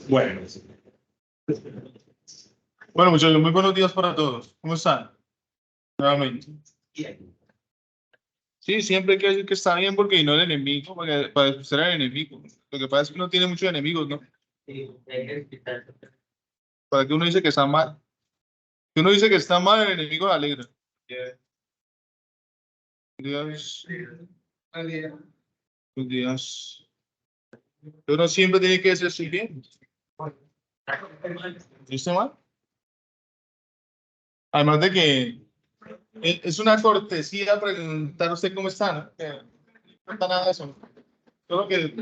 Bueno. Bueno, muchachos, muy buenos días para todos. ¿Cómo están? Nuevamente. Sí, siempre hay que decir que está bien porque no el enemigo, para expulsar al enemigo. Lo que pasa es que uno tiene muchos enemigos, ¿no? Para que uno dice que está mal. Si uno dice que está mal, el enemigo le alegra. Dios. Buenos días. Uno siempre tiene que decir estoy bien. ¿Está mal? Además de que es una cortesía preguntar a usted cómo está, ¿no? Que no está nada de eso. Solo que,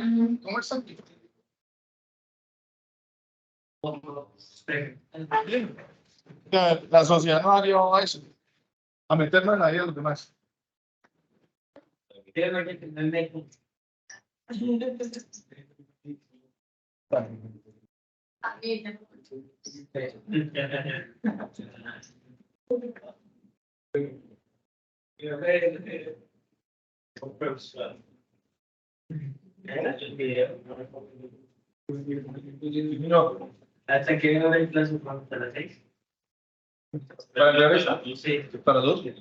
¿cómo está? La sociedad no ha llevado a eso, a meternos en la vida de los demás. No. ¿Hasta qué hora hay clase? ¿Hasta las 6? ¿Para entregar esa? Sí. ¿Para dos? ¿No?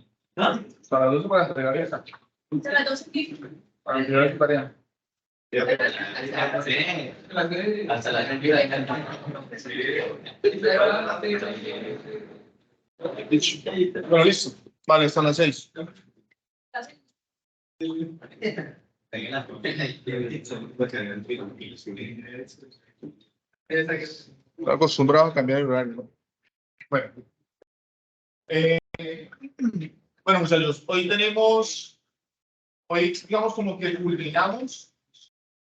¿Para dos o para entregar esa? ¿A las 12? Para entregar esa tarea. Hasta las 6. Bueno, listo. Vale, están las 6. Estoy acostumbrado a cambiar el horario, ¿no? Bueno. Bueno, muchachos, hoy digamos como que culminamos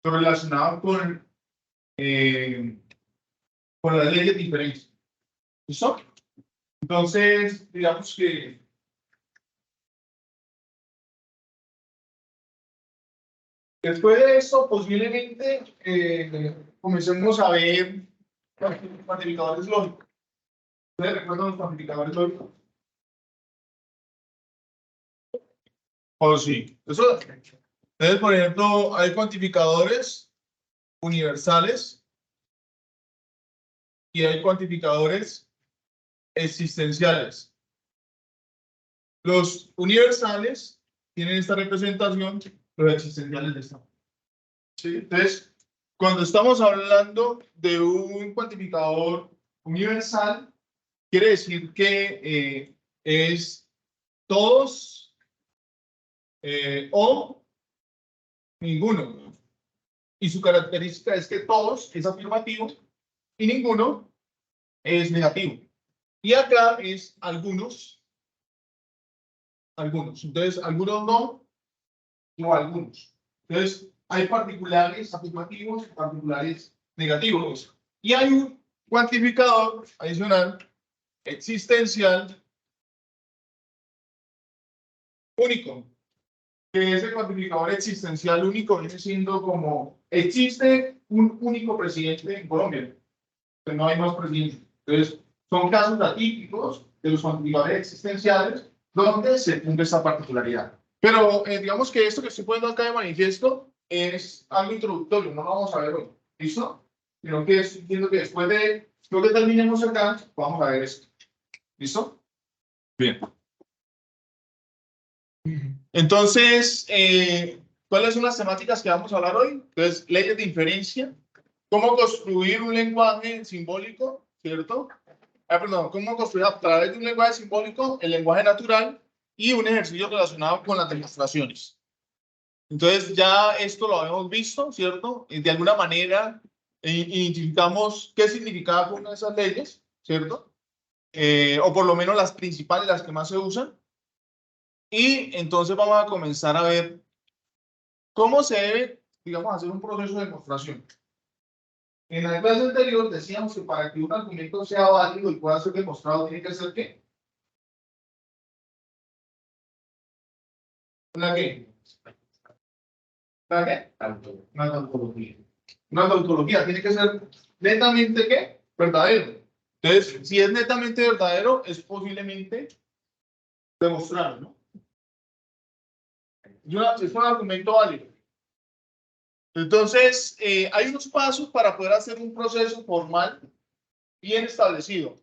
lo relacionado con las leyes de diferencia. ¿Listo? Entonces, digamos que después de eso, posiblemente comencemos a ver los cuantificadores lógicos. ¿Ustedes recuerdan los cuantificadores lógicos? Oh, sí. Eso, entonces, por ejemplo, hay cuantificadores universales y hay cuantificadores existenciales. Los universales tienen esta representación, los existenciales de esta. ¿Sí? Entonces, cuando estamos hablando de un cuantificador universal, quiere decir que es todos o ninguno. Y su característica es que todos es afirmativo y ninguno es negativo. Y acá es algunos. Entonces, algunos no algunos. Entonces, hay particulares afirmativos y particulares negativos. Y hay un cuantificador adicional existencial único, que ese cuantificador existencial único viene siendo como existe un único presidente en Colombia, pero no hay más presidentes. Entonces, son casos atípicos de los cuantificadores existenciales donde se cumple esta particularidad. Pero digamos que esto que estoy poniendo acá de manifiesto es algo introductorio, no lo vamos a ver hoy. ¿Listo? Sino que entiendo que después de lo que terminemos acá, vamos a ver esto. ¿Listo? Bien. Entonces, ¿cuáles son las temáticas que vamos a hablar hoy? Entonces, leyes de inferencia, cómo construir un lenguaje simbólico, ¿cierto? Perdón, cómo construir a través de un lenguaje simbólico el lenguaje natural y un ejercicio relacionado con las demostraciones. Entonces, ya esto lo habíamos visto, ¿cierto? Y de alguna manera identificamos qué significaba cada una de esas leyes, ¿cierto? O por lo menos las principales, las que más se usan. Y entonces vamos a comenzar a ver cómo se debe, digamos, hacer un proceso de demostración. En la clase anterior decíamos que para que un argumento sea válido y pueda ser demostrado, tiene que ser ¿qué? ¿La qué? ¿La qué? Una tautología. Una tautología tiene que ser netamente ¿qué? Verdadero. Entonces, si es netamente verdadero, es posiblemente demostrable, ¿no? Es un argumento válido. Entonces, hay unos pasos para poder hacer un proceso formal bien establecido.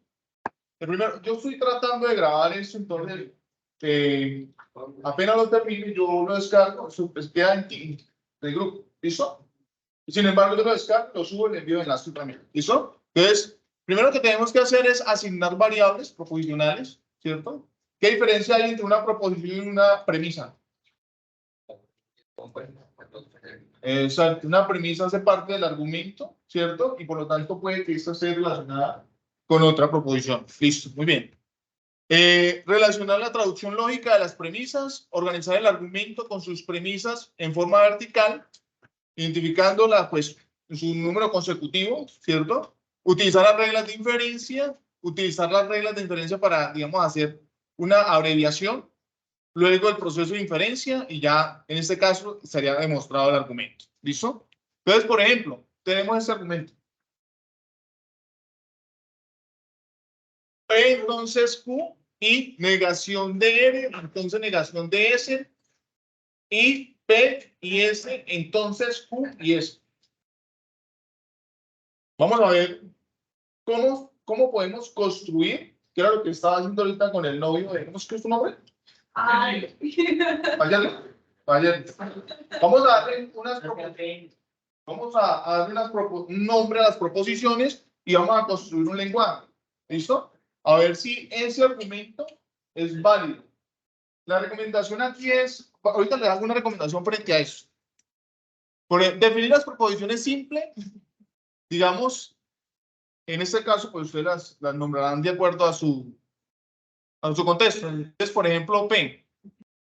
El primero, yo estoy tratando de grabar esto, entonces, apenas lo termine, yo lo descargo, eso pues queda en ti, del grupo, ¿listo? Sin embargo, yo lo descargo, lo subo y le envío el enlace también, ¿listo? Entonces, primero que tenemos que hacer es asignar variables proposicionales, ¿cierto? ¿Qué diferencia hay entre una proposición y una premisa? Exacto, una premisa hace parte del argumento, ¿cierto? Y por lo tanto puede que esta esté relacionada con otra proposición. Listo, muy bien. Relacionar la traducción lógica de las premisas, organizar el argumento con sus premisas en forma vertical, identificándola pues en su número consecutivo, ¿cierto? Utilizar las reglas de inferencia, para, digamos, hacer una abreviación. Luego el proceso de inferencia y ya en este caso estaría demostrado el argumento. ¿Listo? Entonces, por ejemplo, tenemos este argumento. P entonces Q y negación de R, entonces negación de S y P y S, entonces Q y S. Vamos a ver cómo podemos construir, que era lo que estaba haciendo ahorita con el novio de, ¿cómo es que es tu nombre? Ay. Vaya. Vamos a darle un nombre a las proposiciones y vamos a construir un lenguaje. ¿Listo? A ver si ese argumento es válido. La recomendación aquí es, ahorita le hago una recomendación frente a eso. Definir las proposiciones simples, digamos, en este caso, pues ustedes las nombrarán de acuerdo a su contexto. Entonces, por ejemplo, P.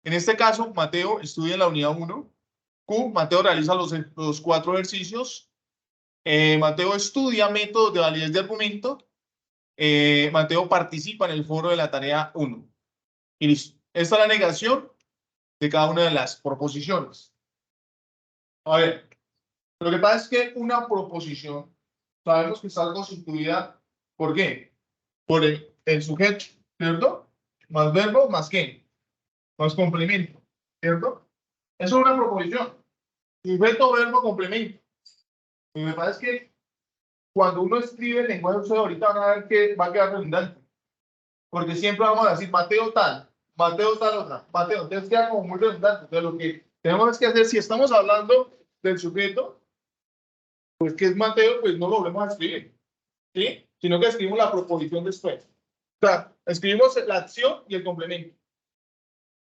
En este caso, Mateo estudia en la unidad 1. Q, Mateo realiza los 4 ejercicios. Mateo estudia métodos de validez de argumento. Mateo participa en el foro de la tarea 1. Y listo. Esta es la negación de cada una de las proposiciones. A ver, lo que pasa es que una proposición, sabemos que está constituida, ¿por qué? Por el sujeto, ¿cierto? Más verbo, más qué, más complemento, ¿cierto? Eso es una proposición. Sujeto, verbo, complemento. Lo que pasa es que cuando uno escribe el lenguaje de ustedes ahorita van a ver que va a quedar redundante. Porque siempre vamos a decir Mateo tal otra, Mateo. Entonces queda como muy redundante. Entonces lo que tenemos que hacer, si estamos hablando del sujeto, pues que es Mateo, pues no lo volvemos a escribir, ¿sí? Sino que escribimos la proposición después. O sea, escribimos la acción y el complemento.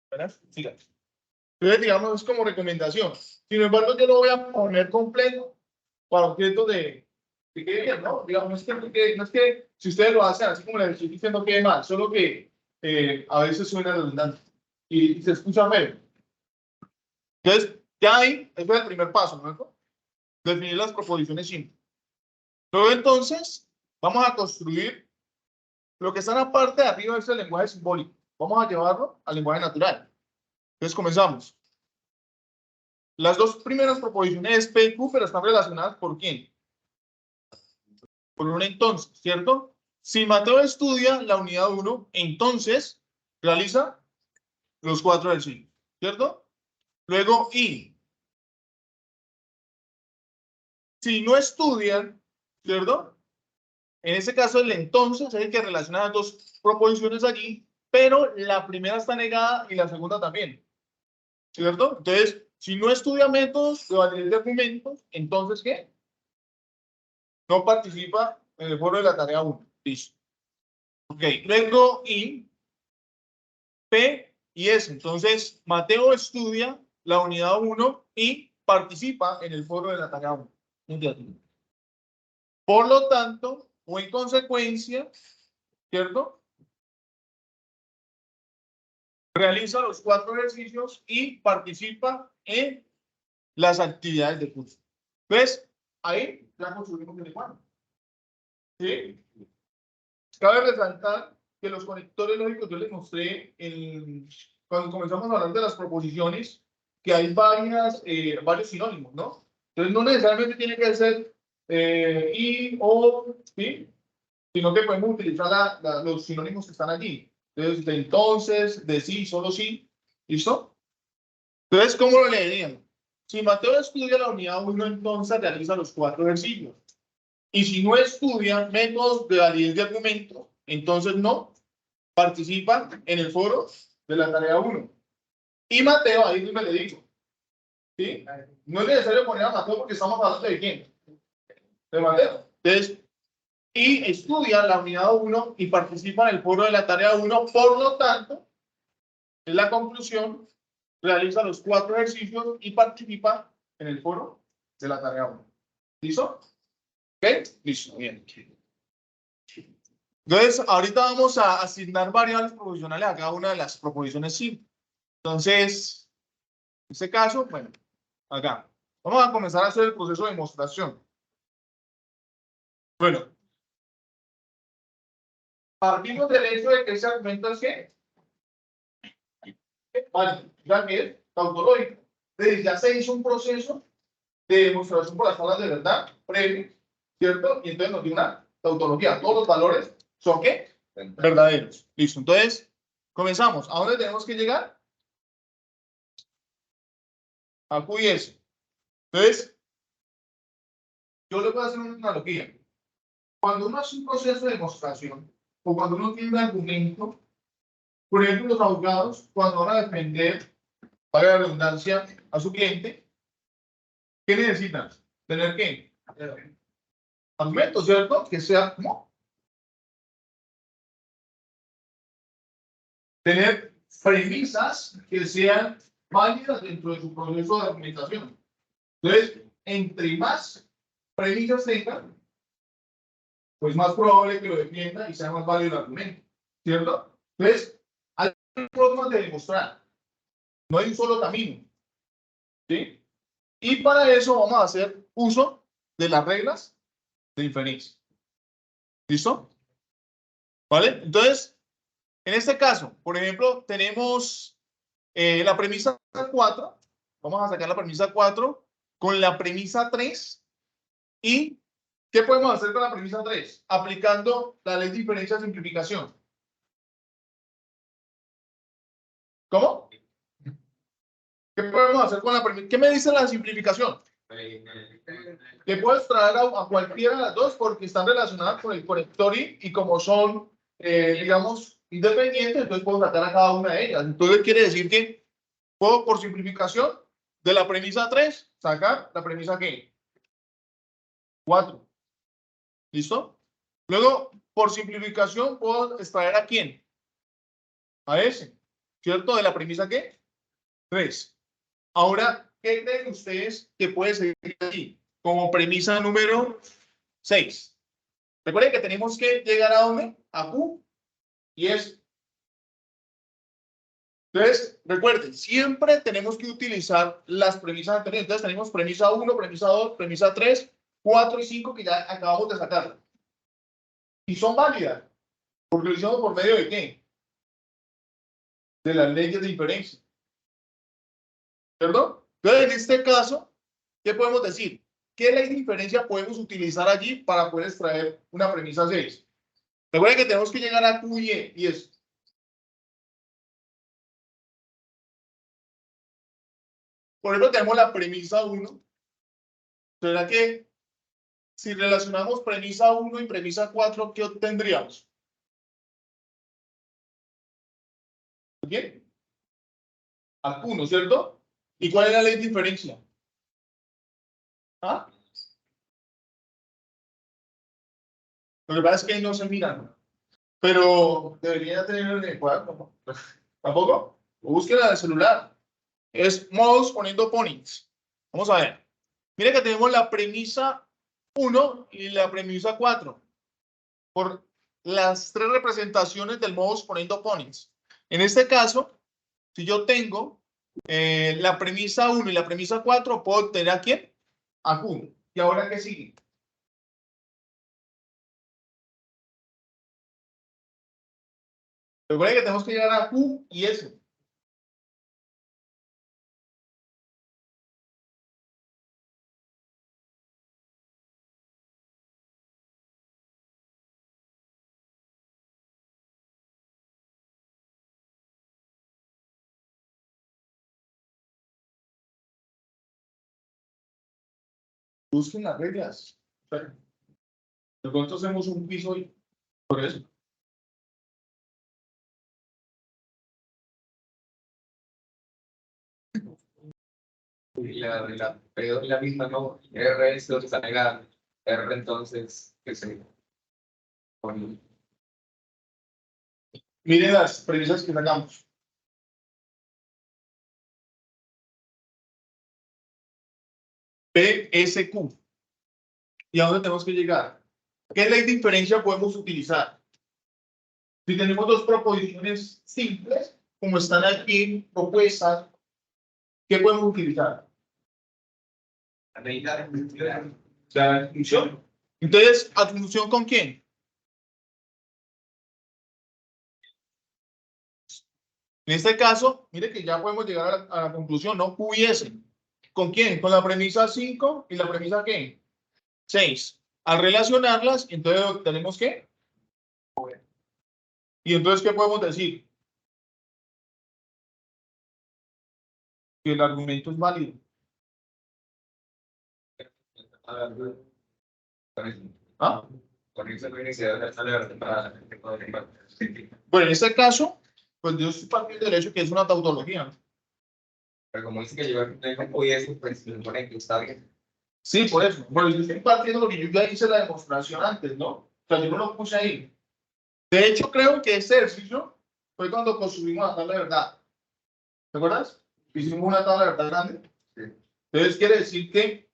¿Verdad? Sigan. Entonces, digamos, es como recomendación. Sin embargo, yo lo voy a poner completo para objetos de que quede bien, ¿no? Digamos, no es que si ustedes lo hacen así como les estoy diciendo quede mal, solo que a veces suena redundante y se escucha feo. Entonces, ya ahí, ese es el primer paso, ¿no? Definir las proposiciones simples. Luego, entonces, vamos a construir lo que está en la parte de arriba de este lenguaje simbólico. Vamos a llevarlo al lenguaje natural. Entonces, comenzamos. Las dos primeras proposiciones P y Q, pero están relacionadas ¿por quién? Por un entonces, ¿cierto? Si Mateo estudia la unidad 1, entonces realiza los 4 ejercicios, ¿cierto? Luego, y si no estudian, ¿cierto? En ese caso, el entonces es el que relaciona las dos proposiciones allí, pero la primera está negada y la segunda también, ¿cierto? Entonces, si no estudia métodos de validez de argumentos, entonces, ¿qué? No participa en el foro de la tarea 1. Listo. Ok, luego y P y S. Entonces, Mateo estudia la unidad 1 y participa en el foro de la tarea 1. Por lo tanto, o en consecuencia, ¿cierto? Realiza los 4 ejercicios y participa en las actividades de curso. ¿Ves? Ahí ya construimos el lenguaje. ¿Sí? Cabe resaltar que los conectores lógicos yo les mostré cuando comenzamos a hablar de las proposiciones que hay varios sinónimos, ¿no? Entonces no necesariamente tiene que ser y, o, ¿sí? Sino que podemos utilizar los sinónimos que están allí. Entonces, de entonces, de sí, solo sí. ¿Listo? Entonces, ¿cómo lo leerían? Si Mateo estudia la unidad 1, entonces realiza los 4 ejercicios. Y si no estudia métodos de validez de argumentos, entonces no participa en el foro de la tarea 1. Y Mateo, ahí me le digo, ¿sí? No es necesario poner a Mateo porque estamos hablando de quién, de Mateo. Entonces, y estudia la unidad 1 y participa en el foro de la tarea 1, por lo tanto, en la conclusión, realiza los 4 ejercicios y participa en el foro de la tarea 1. ¿Listo? ¿Ok? Listo, bien. Entonces, ahorita vamos a asignar variables proposicionales a cada una de las proposiciones simples. Entonces, en este caso, bueno, acá. Vamos a comenzar a hacer el proceso de demostración. Bueno, partimos del hecho de que ese argumento es que vale, ya que es tautológico. Entonces, ya se hizo un proceso de demostración por las tablas de verdad previo, ¿cierto? Y entonces nos dio una tautología. Todos los valores son ¿qué? Verdaderos. Listo. Entonces, comenzamos. ¿A dónde tenemos que llegar? A Q y S. Entonces, yo le voy a hacer una analogía. Cuando uno hace un proceso de demostración, o cuando uno tiene un argumento, por ejemplo, los abogados, cuando van a defender, para la redundancia, a su cliente, ¿qué necesitan? ¿Tener qué? Argumentos, ¿cierto? Que sea como tener premisas que sean válidas dentro de su proceso de argumentación. Entonces, entre más premisas tengan, pues más probable que lo defienda y sea más válido el argumento, ¿cierto? Entonces, hay formas de demostrar, no hay un solo camino, ¿sí? Y para eso vamos a hacer uso de las reglas de inferencia. ¿Listo? ¿Vale? Entonces, en este caso, por ejemplo, tenemos la premisa 4, vamos a sacar la premisa 4 con la premisa 3 y ¿qué podemos hacer con la premisa 3? Aplicando la ley de inferencia de simplificación. ¿Cómo? ¿Qué podemos hacer con la premisa? ¿Qué me dice la simplificación? Que puedes traer a cualquiera de las dos porque están relacionadas con el conector y como son, digamos, independientes, entonces puedo sacar a cada una de ellas. Entonces quiere decir que puedo, por simplificación, de la premisa 3, sacar la premisa ¿qué? 4. ¿Listo? Luego, por simplificación, puedo extraer a quién? A ese. ¿Cierto? De la premisa ¿qué? 3. Ahora, ¿qué creen ustedes que puede seguir aquí? Como premisa número 6. Recuerden que tenemos que llegar a dónde? A Q y S. Entonces, recuerden, siempre tenemos que utilizar las premisas anteriores. Entonces, tenemos premisa 1, premisa 2, premisa 3, 4 y 5 que ya acabamos de sacar. Y son válidas. Porque lo hicimos por medio de ¿qué? De las leyes de inferencia. ¿Cierto? Entonces, en este caso, ¿qué podemos decir? ¿Qué ley de inferencia podemos utilizar allí para poder extraer una premisa 6? Recuerden que tenemos que llegar a Q y E y es. Por ejemplo, tenemos la premisa 1. ¿Será que si relacionamos premisa 1 y premisa 4, qué obtendríamos? ¿Bien? A Q, ¿no es cierto? ¿Y cuál es la ley de inferencia? ¿Ah? Lo que pasa es que ahí no se miran. Pero debería tener el cuaderno. ¿Tampoco? Búsquela en el celular. Es mouse poniendo points. Vamos a ver. Mira que tenemos la premisa 1 y la premisa 4. Por las 3 representaciones del mouse poniendo points. En este caso, si yo tengo la premisa 1 y la premisa 4, puedo obtener a quién? A Q. ¿Y ahora qué sigue? Recuerden que tenemos que llegar a Q y S. busquen las reglas. De pronto hacemos un piso hoy por eso. La P2 es la misma, ¿no? R es lo que está negado. R entonces, ¿qué se pone? Miren las premisas que sacamos. PSQ. ¿Y a dónde tenemos que llegar? ¿Qué ley de inferencia podemos utilizar? Si tenemos dos proposiciones simples, como están aquí propuestas, ¿qué podemos utilizar? La adjunción. Entonces, ¿adjunción con quién? En este caso, mire que ya podemos llegar a la conclusión, ¿no? Q y S. ¿Con quién? Con la premisa 5 y la premisa ¿qué? 6. Al relacionarlas, entonces tenemos ¿qué? Y entonces, ¿qué podemos decir? Que el argumento es válido. ¿Ah? Bueno, en este caso, pues yo estoy partiendo del hecho que es una tautología. Pero como dice que lleva el Q y S, pues se supone que está bien. Sí, por eso. Bueno, yo estoy partiendo porque yo ya hice la demostración antes, ¿no? O sea, yo no lo puse ahí. De hecho, creo que este ejercicio fue cuando construimos la tabla de verdad. ¿Te acuerdas? Hicimos una tabla de verdad grande. Sí. Entonces quiere decir que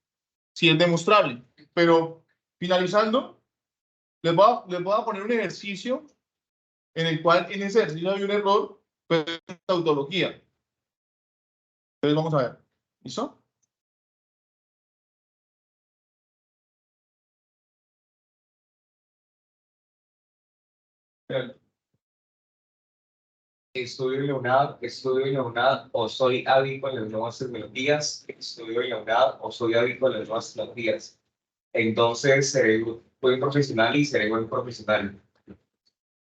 sí es demostrable. Pero finalizando, les voy a poner un ejercicio en el cual en ese ejercicio hay un error, pues es tautología. Entonces vamos a ver. ¿Listo? Estudio en la UNAD o soy hábil con las nuevas tecnologías, estudio en la UNAD o soy hábil con las nuevas tecnologías. Entonces, seré buen profesional y seré buen profesional.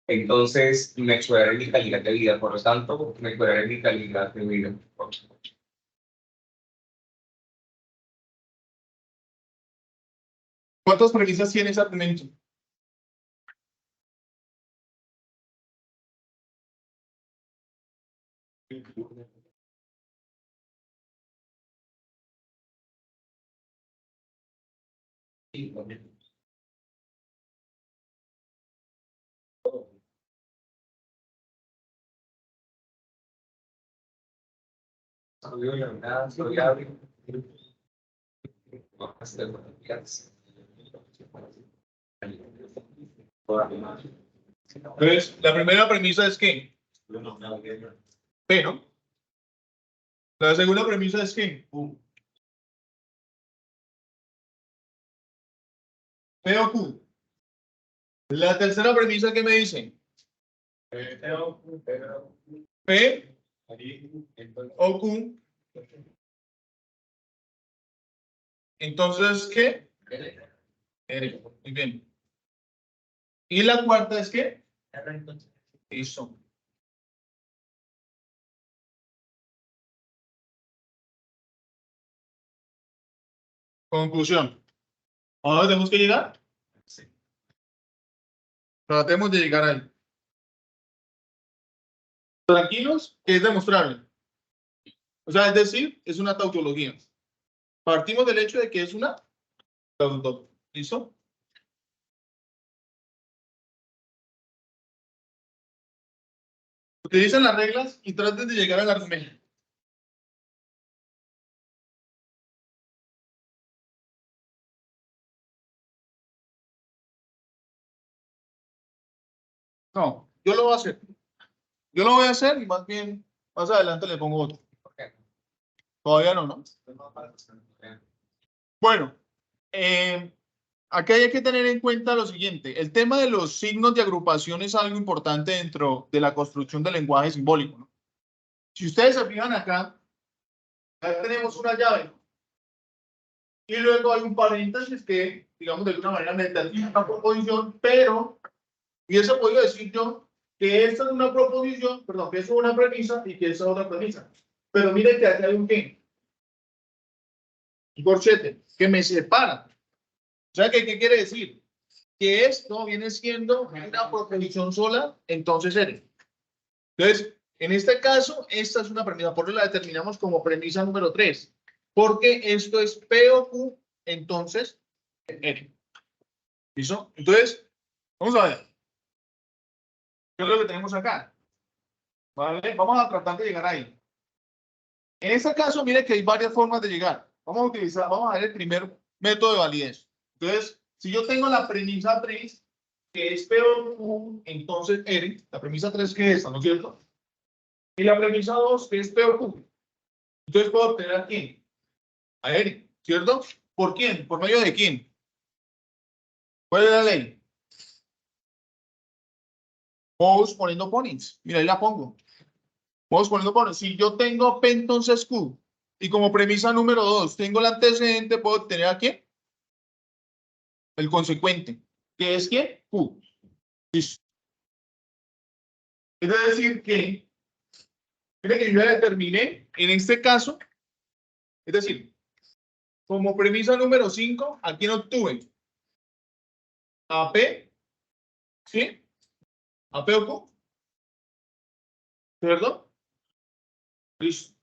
Entonces, mejoraré mi calidad de vida, por lo tanto, mejoraré mi calidad de vida. ¿Cuántas premisas tiene ese argumento? Estudio en la UNAD, soy hábil con las tecnologías. Entonces, la primera premisa es que P, ¿no? La segunda premisa es que P o Q. La tercera premisa que me dice P o Q. Entonces, ¿qué? R. Muy bien. Y la cuarta es que listo. Conclusión. ¿A dónde tenemos que llegar? Sí. Tratemos de llegar ahí. Tranquilos, que es demostrable. O sea, es decir, es una tautología. Partimos del hecho de que es una tautología. ¿Listo? Utilizan las reglas y traten de llegar al argumento. No, yo lo voy a hacer. Yo lo voy a hacer y más bien, más adelante le pongo otro. Todavía no, ¿no? Bueno, aquí hay que tener en cuenta lo siguiente. El tema de los signos de agrupación es algo importante dentro de la construcción del lenguaje simbólico, ¿no? Si ustedes se fijan acá, acá tenemos una llave, ¿no? Y luego hay un paréntesis que, digamos, de alguna manera me determina una proposición, pero hubiese podido decir yo que esta es una proposición, perdón, que esta es una premisa y que esta es otra premisa. Pero mire que aquí hay un qué. un corchete que me separa. O sea, ¿qué quiere decir? Que esto viene siendo una proposición sola, entonces R. Entonces, en este caso, esta es una premisa, por eso la determinamos como premisa número 3, porque esto es P o Q, entonces R. ¿Listo? Entonces, vamos a ver. ¿Qué es lo que tenemos acá? ¿Vale? Vamos a tratar de llegar ahí. En este caso, mire que hay varias formas de llegar. Vamos a ver el primer método de validez. Entonces, si yo tengo la premisa 3, que es P o Q, entonces R, la premisa 3 que es esta, ¿no es cierto? Y la premisa 2 que es P o Q. Entonces puedo obtener a quién? A R, ¿cierto? ¿Por quién? ¿Por medio de quién? ¿Cuál es la ley? Vamos poniendo ponings. Mira, ahí la pongo. Vamos poniendo ponings. Si yo tengo P, entonces Q. Y como premisa número 2, tengo el antecedente, puedo obtener a quién? El consecuente. ¿Qué es quién? Q. Listo. Es decir que, mire que yo ya determiné, en este caso, es decir, como premisa número 5, ¿a quién obtuve? A P, ¿sí? A P o Q, ¿cierto? Listo.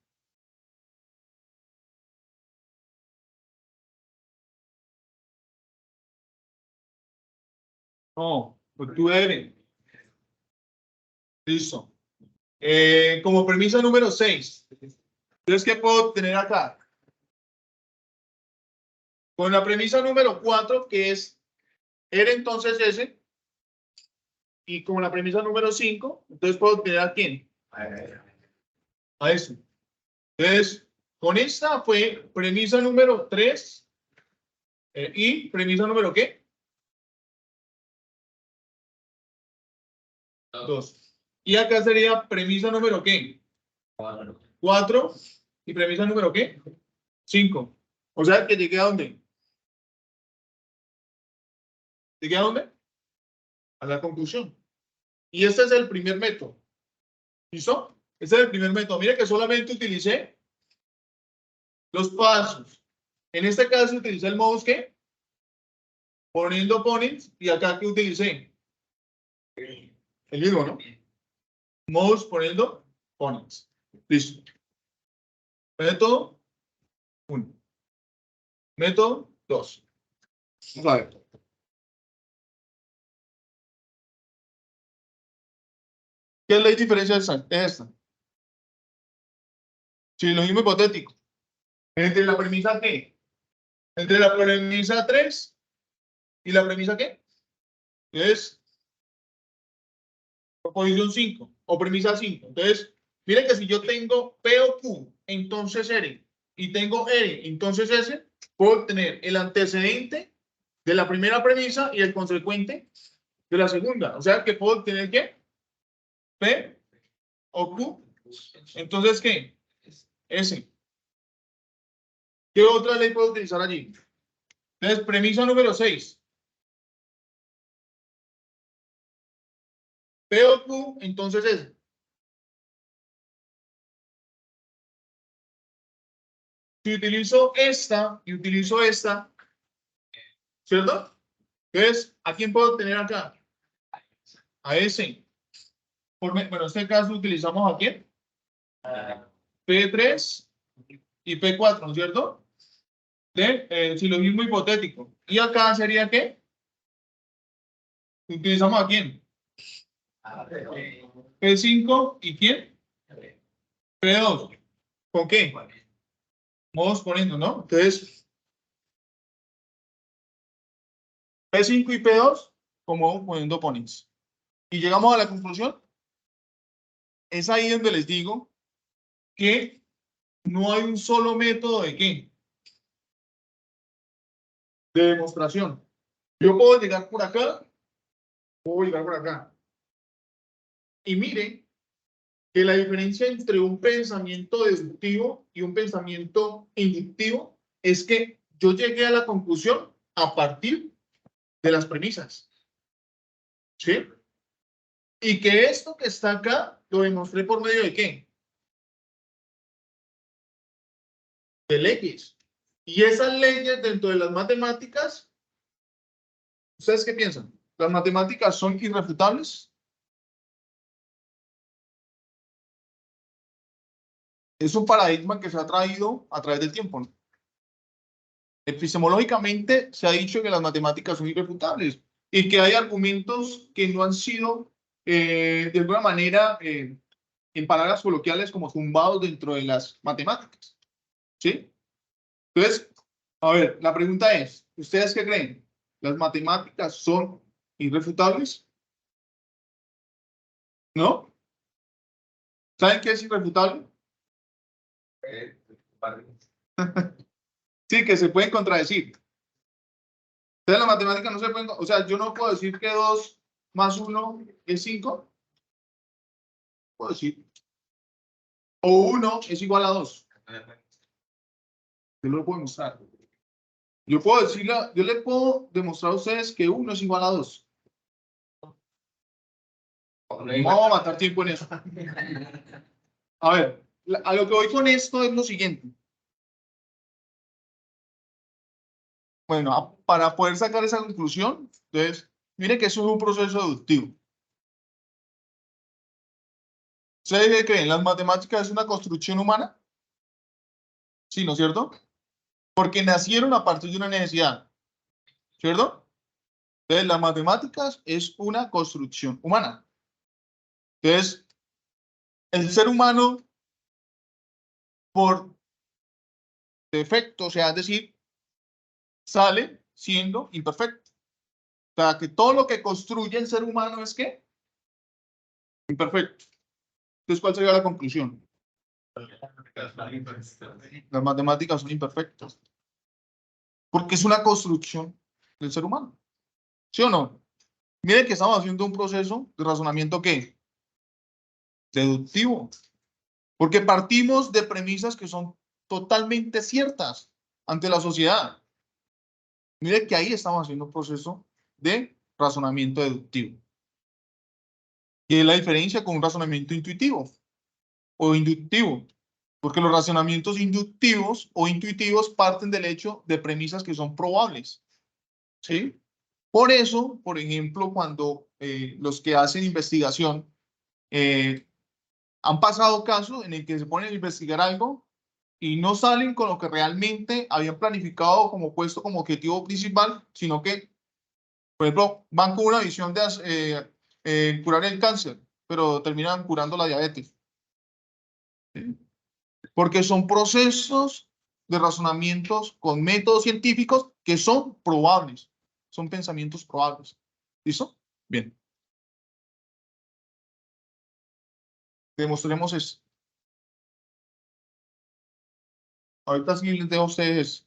No, obtuve R. Listo. Como premisa número 6, entonces, ¿qué puedo obtener acá? Con la premisa número 4, que es R, entonces S, y con la premisa número 5, entonces puedo obtener a quién? A eso. Entonces, con esta fue premisa número 3 y premisa número ¿qué? 2. Y acá sería premisa número ¿qué? 4 y premisa número ¿qué? 5. O sea que llegué a dónde? ¿Llegué a dónde? A la conclusión. Y este es el primer método. ¿Listo? Este es el primer método. Mire que solamente utilicé los pasos. En este caso utilicé el modus ¿qué? Poniendo opponents. Y acá que utilicé el mismo, ¿no? Modus poniendo opponents. Listo. Método 1. Método 2. Vamos a ver. ¿Qué ley diferencia es esta? Silogismo hipotético. Entre la premisa ¿qué? Entre la premisa 3 y la premisa ¿qué? Es proposición 5 o premisa 5. Entonces, miren que si yo tengo P o Q, entonces R, y tengo R, entonces S, puedo tener el antecedente de la primera premisa y el consecuente de la segunda. O sea que puedo tener ¿qué? P o Q. Entonces, ¿qué? S. ¿Qué otra ley puedo utilizar allí? Entonces, premisa número 6. P o Q, entonces S. Si utilizo esta y utilizo esta, ¿cierto? Entonces, ¿a quién puedo tener acá? A S. Bueno, en este caso utilizamos a quién? P3 y P4, ¿no es cierto? De silogismo hipotético. ¿Y acá sería qué? ¿Utilizamos a quién? P5 y quién? P2. ¿Con qué? Vamos poniendo, ¿no? Entonces, P5 y P2, como poniendo ponings. Y llegamos a la conclusión. Es ahí donde les digo que no hay un solo método de qué? De demostración. Yo puedo llegar por acá, puedo llegar por acá. Y miren que la diferencia entre un pensamiento deductivo y un pensamiento inductivo es que yo llegué a la conclusión a partir de las premisas. ¿Sí? Y que esto que está acá lo demostré por medio de qué? De leyes. Y esas leyes dentro de las matemáticas, ¿ustedes qué piensan? ¿Las matemáticas son irrefutables? Es un paradigma que se ha traído a través del tiempo, ¿no? Epistemológicamente se ha dicho que las matemáticas son irrefutables y que hay argumentos que no han sido, de alguna manera, en palabras coloquiales, como tumbados dentro de las matemáticas. ¿Sí? Entonces, a ver, la pregunta es, ¿ustedes qué creen? ¿Las matemáticas son irrefutables? ¿No? ¿Saben qué es irrefutable? Sí, que se pueden contradecir. Entonces, la matemática no se pueden, o sea, yo no puedo decir que 2 más 1 es 5. Puedo decir. O 1 es igual a 2. Yo lo puedo demostrar. Yo puedo decirle, yo le puedo demostrar a ustedes que 1 es igual a 2. Vamos a matar tiempo en eso. A ver, a lo que voy con esto es lo siguiente. Bueno, para poder sacar esa conclusión, entonces, miren que eso es un proceso deductivo. ¿Ustedes qué creen? ¿Las matemáticas es una construcción humana? Sí, ¿no es cierto? Porque nacieron a partir de una necesidad, ¿cierto? Entonces, las matemáticas es una construcción humana. Entonces, el ser humano, por defecto, o sea, es decir, sale siendo imperfecto. O sea, que todo lo que construye el ser humano es ¿qué? Imperfecto. Entonces, ¿cuál sería la conclusión? Las matemáticas son imperfectas. Porque es una construcción del ser humano. ¿Sí o no? Miren que estamos haciendo un proceso de razonamiento ¿qué? Deductivo. Porque partimos de premisas que son totalmente ciertas ante la sociedad. Miren que ahí estamos haciendo un proceso de razonamiento deductivo. Y es la diferencia con un razonamiento intuitivo o inductivo. Porque los razonamientos inductivos o intuitivos parten del hecho de premisas que son probables. ¿Sí? Por eso, por ejemplo, cuando los que hacen investigación han pasado casos en el que se ponen a investigar algo y no salen con lo que realmente habían planificado como puesto como objetivo principal, sino que, por ejemplo, van con una visión de curar el cáncer, pero terminan curando la diabetes. ¿Sí? Porque son procesos de razonamientos con métodos científicos que son probables, son pensamientos probables. ¿Listo? Bien. Demostremos eso. Ahorita sí les dejo a ustedes.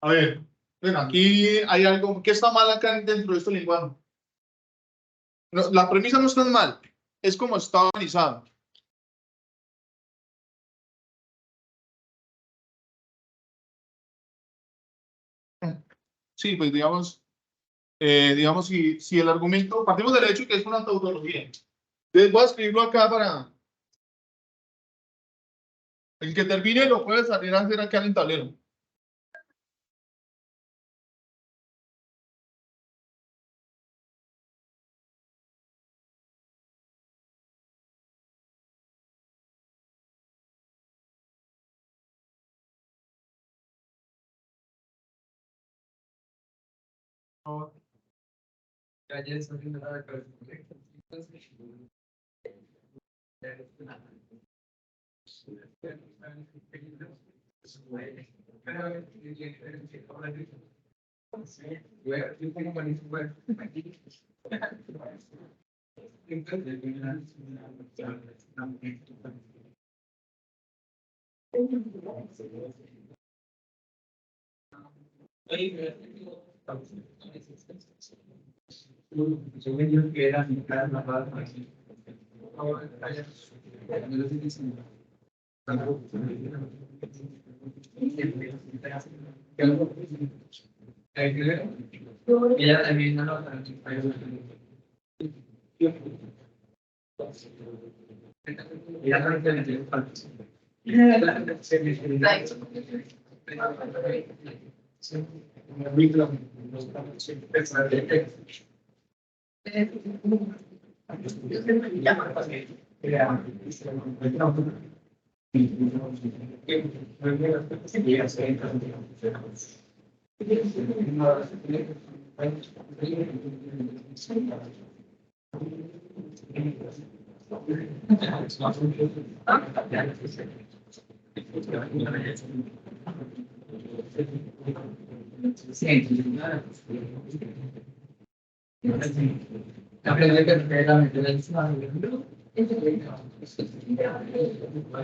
A ver, bueno, aquí hay algo que está mal acá dentro de este lenguaje. No, la premisa no está mal, es como está organizado. Sí, pues digamos si el argumento, partimos del hecho que es una tautología. Entonces voy a escribirlo acá para el que termine lo puede salir a hacer acá en el tablero. Ella también no lo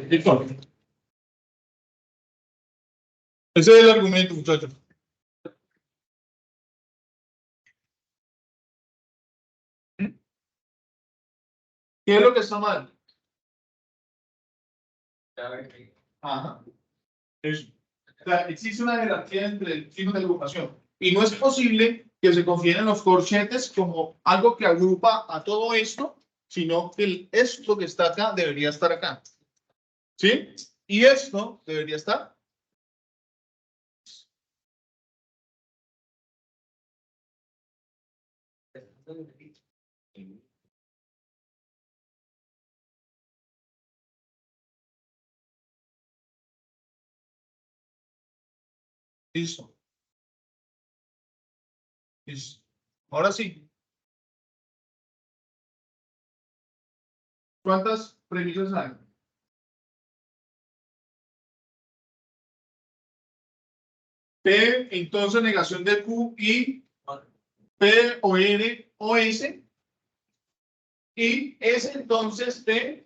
Listo. Ese es el argumento, muchachos. ¿Qué es lo que está mal? Ajá. Eso. O sea, existe una jerarquía entre signos de agrupación y no es posible que se consideren los corchetes como algo que agrupa a todo esto, sino que esto que está acá debería estar acá. ¿Sí? Y esto debería estar. Listo. Listo. Ahora sí. ¿Cuántas premisas hay? P, entonces negación de Q y P o N o S. Y S, entonces P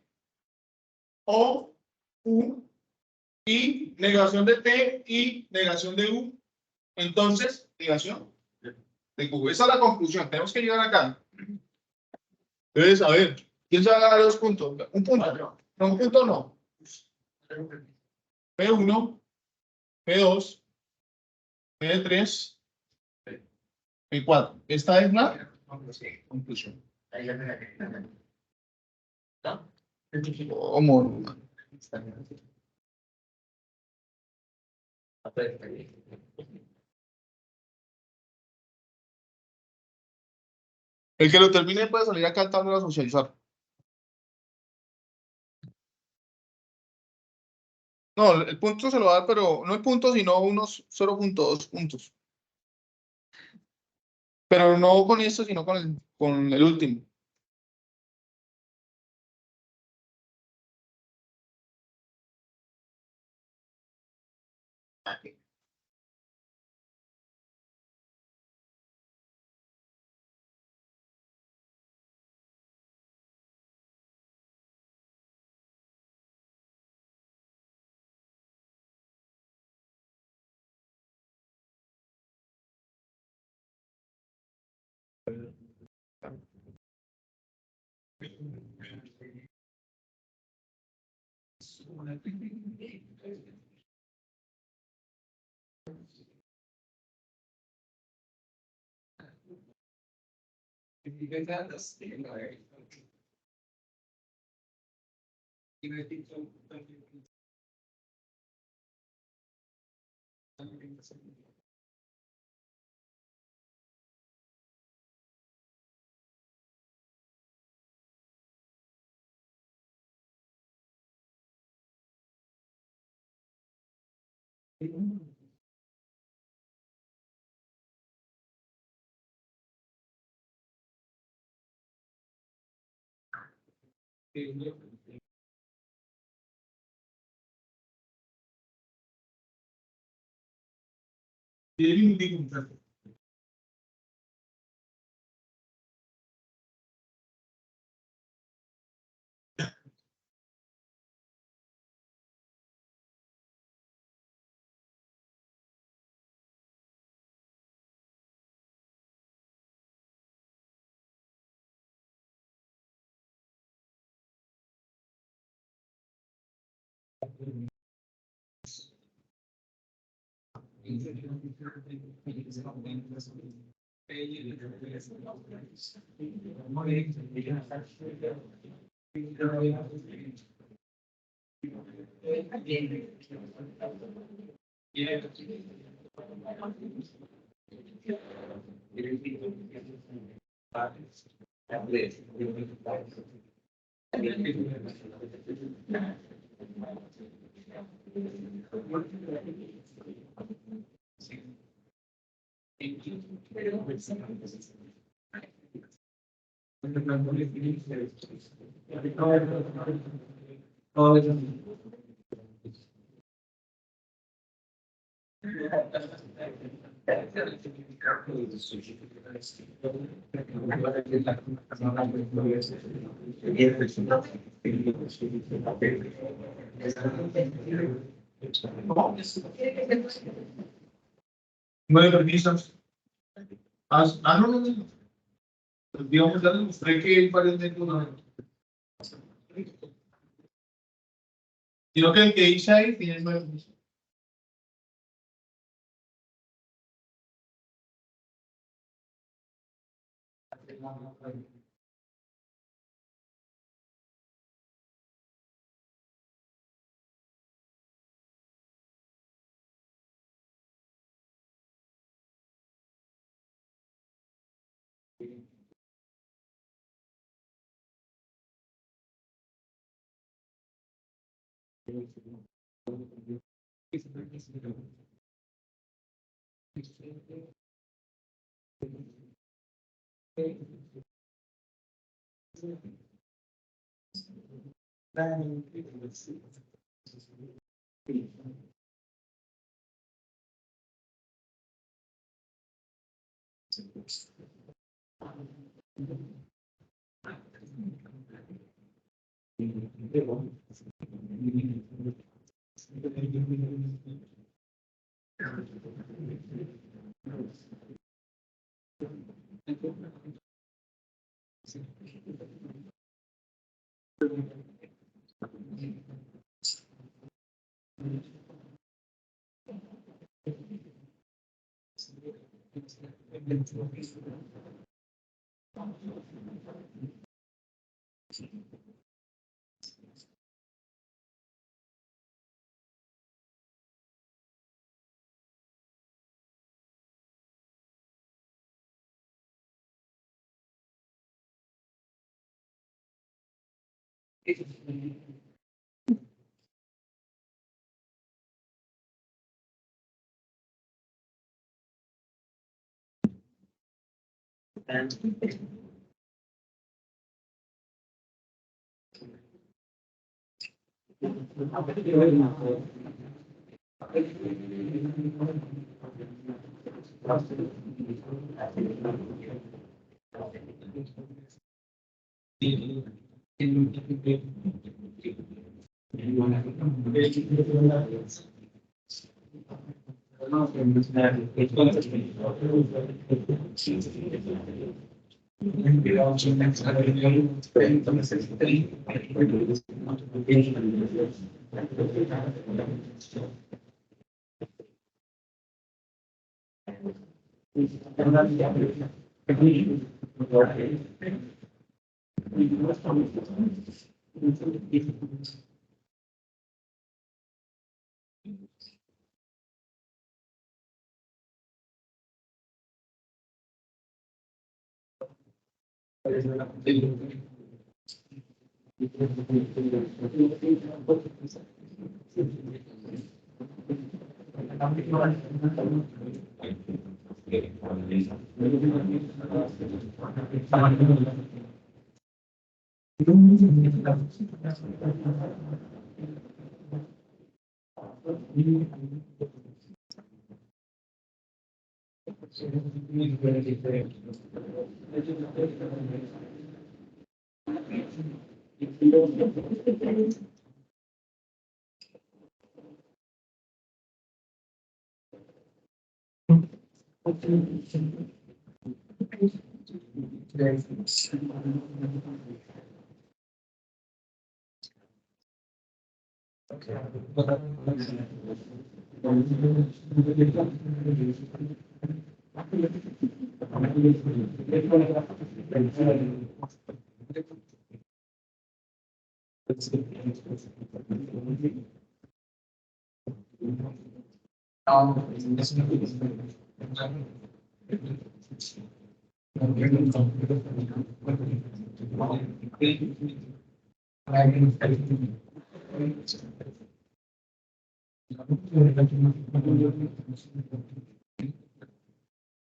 o U y negación de T y negación de U. Entonces, negación de Q. Esa es la conclusión. Tenemos que llegar acá. Entonces, a ver, ¿quién se va a ganar 2 puntos? Un punto. No, un punto no. P1, P2, P3, P4. Esta es la conclusión. ¿Cómo? El que lo termine puede salir acá al tablero a socializar. No, el punto se lo va a dar, pero no el punto, sino unos 0.2 puntos. Pero no con esto, sino con el último. Bueno, permisos. No, no, no. Pues, digamos, ya le mostré que el paréntesis no. Sino que el que dice ahí tiene 9 permisos.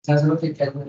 ¿Sabes lo que quiero?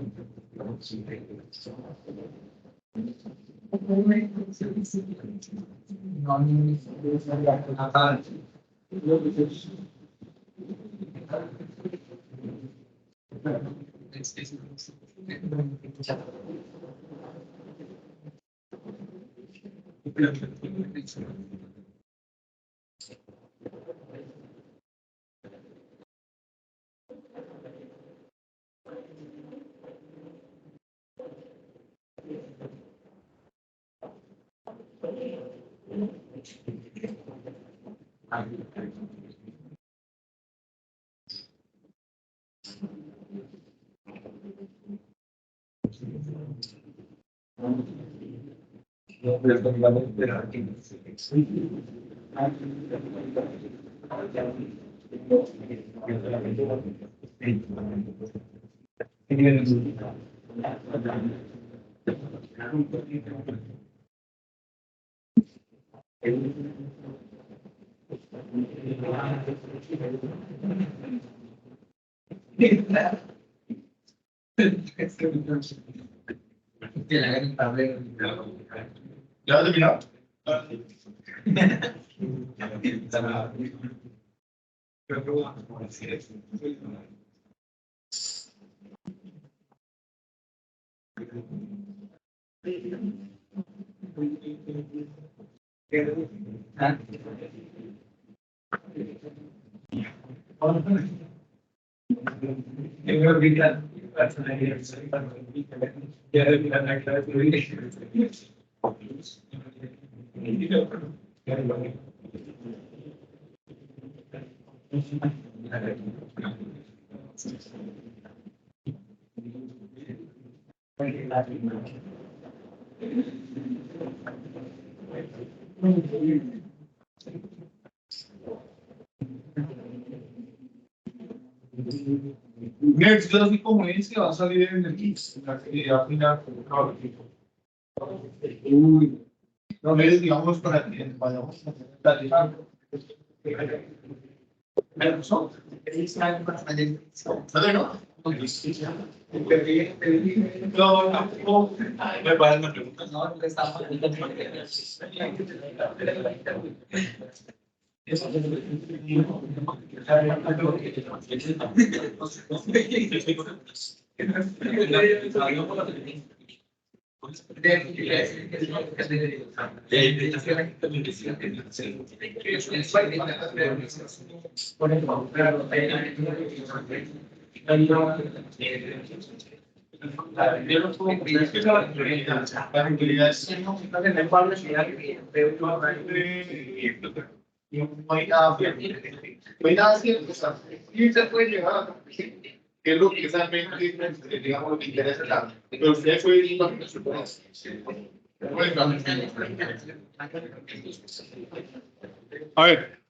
¿Ya has terminado? Next, clase como ese va a salir en el GIS, en la actividad final. Uy, no me digamos para que vayamos a platicar. ¿Me gustó? ¿Vale, no? No, me parece una pregunta. No, que está mal. No hay nada cierto, o sea, y usted puede llegar a que es lo que realmente, digamos, lo que interesa la, pero usted puede ir a la a ver,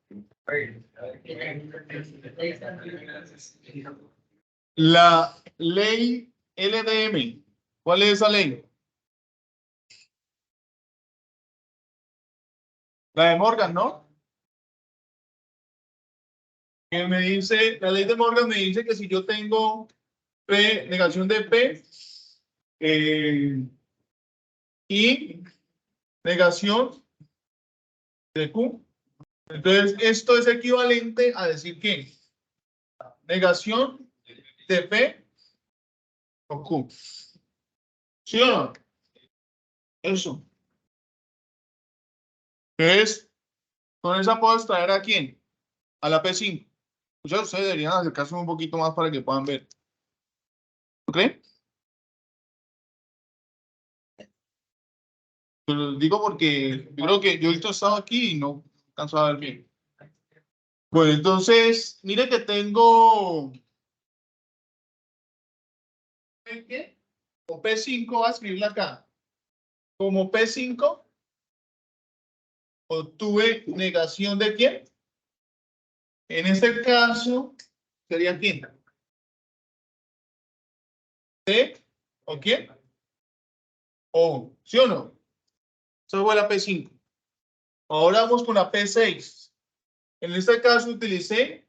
la ley LDM, ¿cuál es esa ley? La de Morgan, ¿no? Que me dice, la ley de Morgan me dice que si yo tengo P, negación de P y negación de Q, entonces esto es equivalente a decir que negación de P o Q. ¿Sí o no? Eso. Entonces, con esa puedo extraer a quién? A la P5. Ustedes deberían acercarse un poquito más para que puedan ver. ¿Ok? Pero digo porque yo creo que yo he estado aquí y no alcanzo a ver bien. Bueno, entonces, mire que tengo ¿qué? O P5, voy a escribirla acá. Como P5 obtuve negación de quién. En este caso, sería quién. ¿T o quién? O, ¿sí o no? Esa fue la P5. Ahora vamos con la P6. En este caso utilicé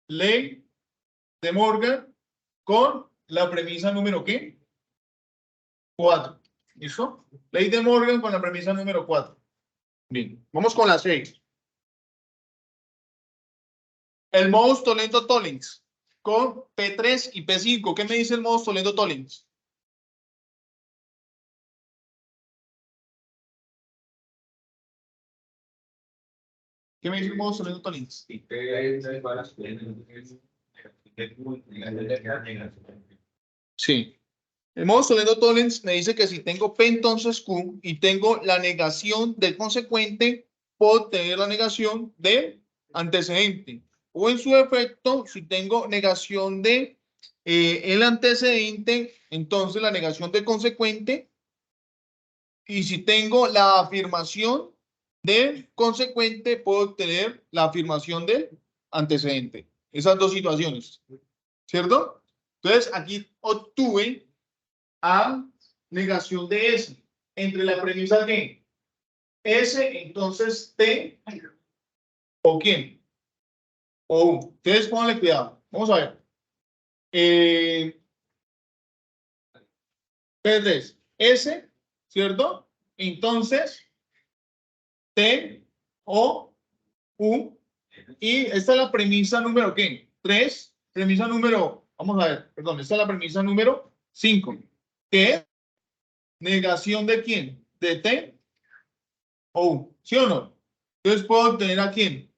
ley de Morgan con la premisa número ¿qué? 4. ¿Listo? Ley de Morgan con la premisa número 4. Bien, vamos con la 6. El modus Toledo-Tollins con P3 y P5. ¿Qué me dice el modus Toledo-Tollins? ¿Qué me dice el modus Toledo-Tollins? Sí. El modus Toledo-Tollins me dice que si tengo P entonces Q y tengo la negación del consecuente, puedo tener la negación del antecedente. O en su defecto, si tengo negación de el antecedente, entonces la negación del consecuente. Y si tengo la afirmación del consecuente, puedo obtener la afirmación del antecedente. Esas dos situaciones. ¿Cierto? Entonces, aquí obtuve a negación de S. Entre la premisa que S, entonces T o quién. O U. Entonces, pónganle cuidado. Vamos a ver. P3. S, ¿cierto? Entonces, T o U. Y esta es la premisa número ¿qué? 3. Premisa número, vamos a ver, perdón, esta es la premisa número 5. ¿Qué es? Negación de quién? De T o U. ¿Sí o no? Entonces puedo obtener a quién?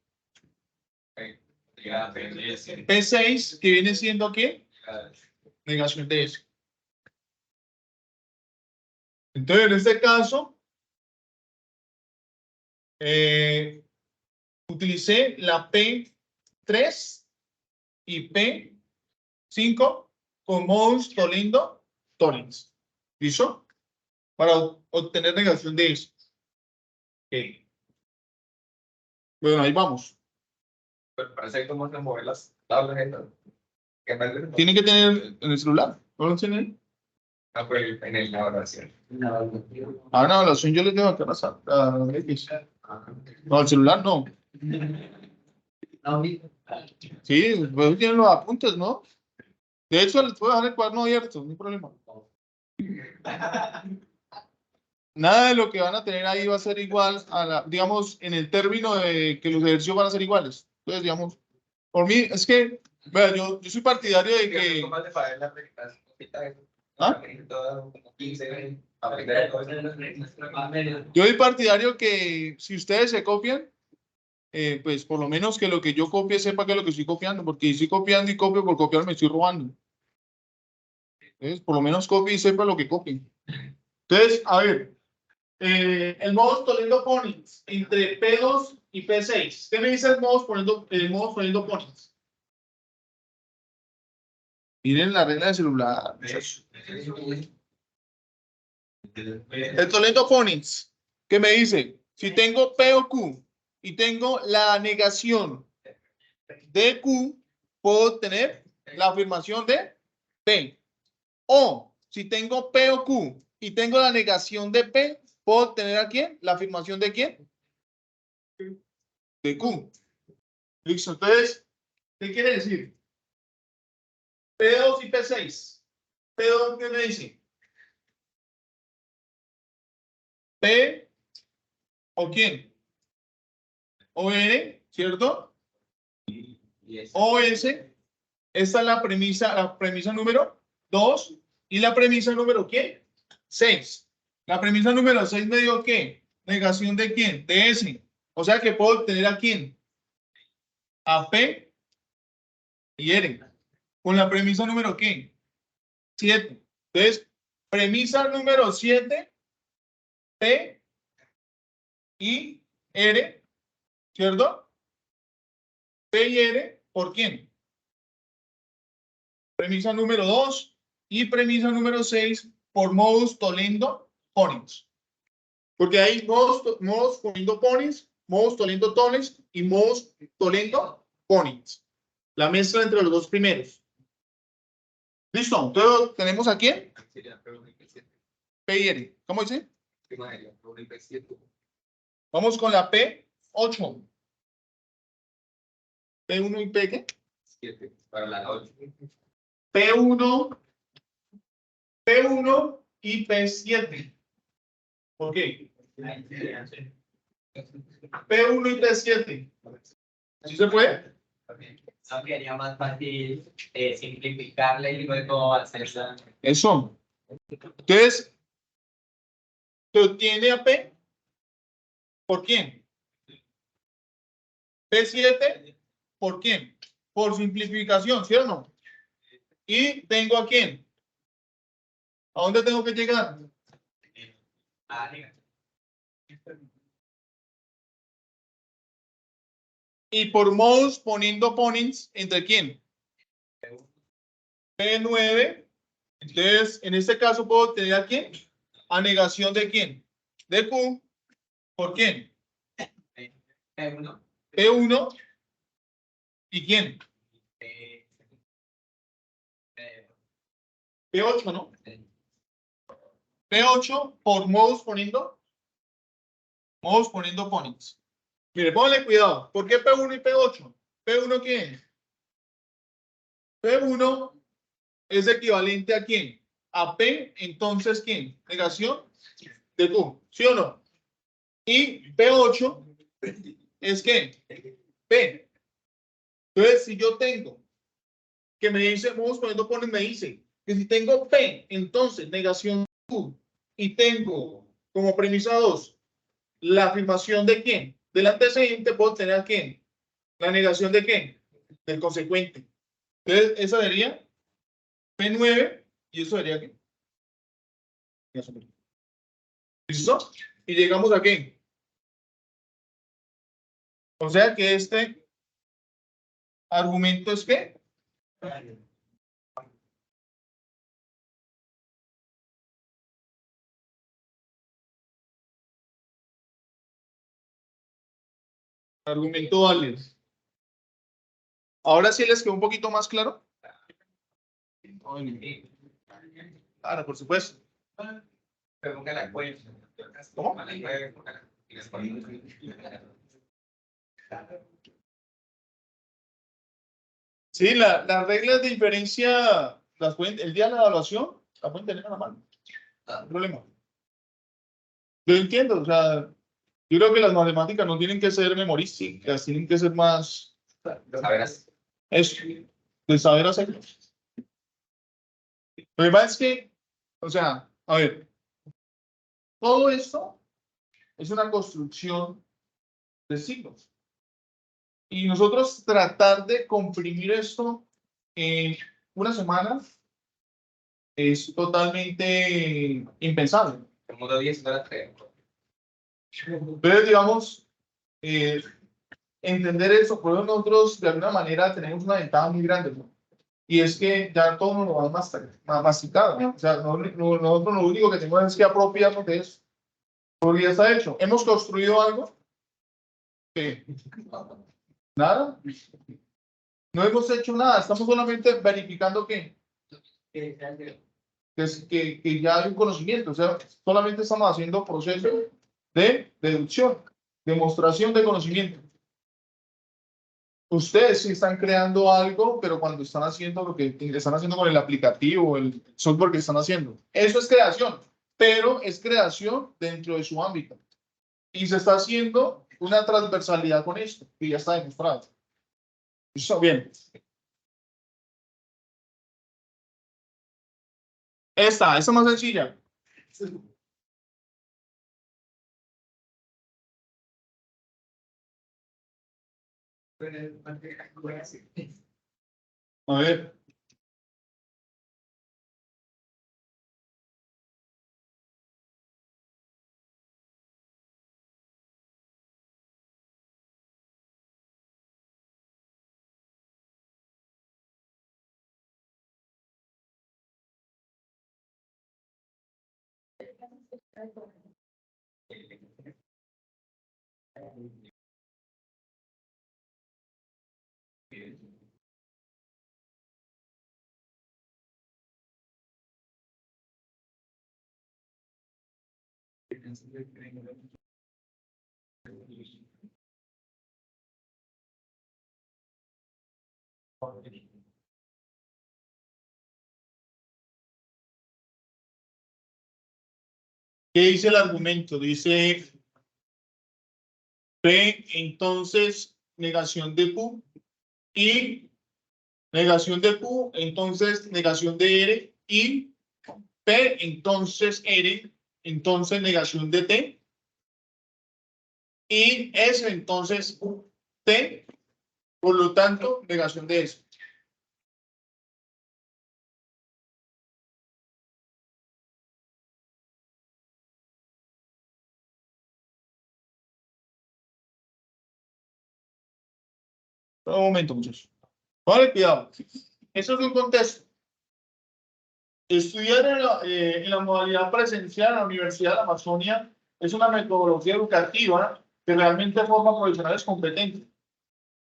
P6, que viene siendo ¿qué? Negación de S. Entonces, en este caso, utilicé la P3 y P5 con modus Toledo-Tollins. ¿Listo? Para obtener negación de S. Okay. Bueno, ahí vamos. Parece como que mover las tablas. Tiene que tener en el celular. ¿No lo tienen? Ah, pues en el elaboración. Ah, no, la opción yo les tengo acá a X. No, el celular no. Sí, pues tienen los apuntes, ¿no? De hecho, les puedo dejar el cuaderno abierto, no hay problema. Nada de lo que van a tener ahí va a ser igual a la, digamos, en el término de que los ejercicios van a ser iguales. Entonces, digamos, por mí, es que, vea, yo soy partidario de que. ¿Ah? Yo soy partidario que si ustedes se copian, pues por lo menos que lo que yo copie sepa que es lo que estoy copiando, porque si estoy copiando y copio por copiar me estoy robando. Entonces, por lo menos copie y sepa lo que copien. Entonces, a ver, el modus Toledo-Tollins entre P2 y P6. ¿Qué me dice el modus Toledo-Tollins? Miren la regla de celular. El Toledo-Tollins, ¿qué me dice? Si tengo P o Q y tengo la negación de Q, puedo obtener la afirmación de P. O si tengo P o Q y tengo la negación de P, ¿puedo obtener a quién? ¿La afirmación de quién? De Q. Listo. Entonces, ¿qué quiere decir? P2 y P6. P2, ¿qué me dice? P o quién? O N, ¿cierto? O S. Esta es la premisa número 2. ¿Y la premisa número qué? 6. La premisa número 6 me dio ¿qué? ¿Negación de quién? De S. O sea que puedo obtener a quién? A P y R. Con la premisa número ¿qué? 7. Entonces, premisa número 7, P y R, ¿cierto? P y R, ¿por quién? Premisa número 2 y premisa número 6 por modus Toledo-Tollins. Porque hay modos poniendo ponis, modos toliendo tones y modos toliendo ponis. La mezcla entre los dos primeros. ¿Listo? Entonces, ¿tenemos aquí? P y R. ¿Cómo dice? Vamos con la P8. P1 y P, ¿qué? Para la 8. P1, P1 y P7. ¿Por qué? P1 y P7. ¿Sí se puede? Sería más fácil simplificarla y luego hacerla. Eso. Entonces, ¿se obtiene a P? ¿Por quién? P7, ¿por quién? Por simplificación, ¿sí o no? ¿Y tengo a quién? ¿A dónde tengo que llegar? Y por modos poniendo ponings, ¿entre quién? P9. Entonces, en este caso puedo tener a quién? A negación de quién? De Q. ¿Por quién? P1. P1. ¿Y quién? P8, ¿no? P8 por modos poniendo ponings. Mire, póngale cuidado. ¿Por qué P1 y P8? ¿P1 quién? P1 es equivalente a quién? A P, entonces ¿quién? Negación de Q, ¿sí o no? Y P8 es ¿qué? P. Entonces, si yo tengo que me dice, vamos poniendo ponen, me dice que si tengo P, entonces negación Q, y tengo como premisa 2 la afirmación de quién? Del antecedente, puedo tener a quién? La negación de quién? Del consecuente. Entonces, esa sería P9 y eso sería ¿qué? ¿Listo? Y llegamos a qué? O sea que este argumento es ¿qué? Argumento válido. Ahora sí les quedó un poquito más claro. Claro, por supuesto. ¿Cómo? Sí, las reglas de diferencia, las pueden, el día de la evaluación, la pueden tener a la mano. No hay problema. Yo entiendo, o sea, yo creo que las matemáticas no tienen que ser memorísticas, tienen que ser más, eso, de saber hacerlo. Lo demás es que, o sea, a ver, todo esto es una construcción de signos. Y nosotros tratar de comprimir esto en una semana es totalmente impensable. El modo 10 no era 3. Entonces, digamos, entender eso, por eso nosotros de alguna manera tenemos una ventaja muy grande, ¿no? Y es que ya todo nos lo van masticado, ¿no? O sea, nosotros lo único que tenemos es que apropiarnos de eso, porque ya está hecho. Hemos construido algo que nada, no hemos hecho nada, estamos solamente verificando que ya hay un conocimiento, o sea, solamente estamos haciendo proceso de deducción, demostración de conocimiento. Ustedes sí están creando algo, pero cuando están haciendo lo que están haciendo con el aplicativo, el software que están haciendo, eso es creación, pero es creación dentro de su ámbito. Y se está haciendo una transversalidad con esto, que ya está demostrado. Eso bien. Esta más sencilla. A ver. ¿Qué dice el argumento? Dice P, entonces negación de Q y negación de Q, entonces negación de R y P, entonces R, entonces negación de T y S, entonces T, por lo tanto, negación de S. Un momento, muchachos. Vale, cuidado. Eso es un contexto. Estudiar en la modalidad presencial en la Universidad de la Amazonia es una metodología educativa que realmente forma profesionales competentes,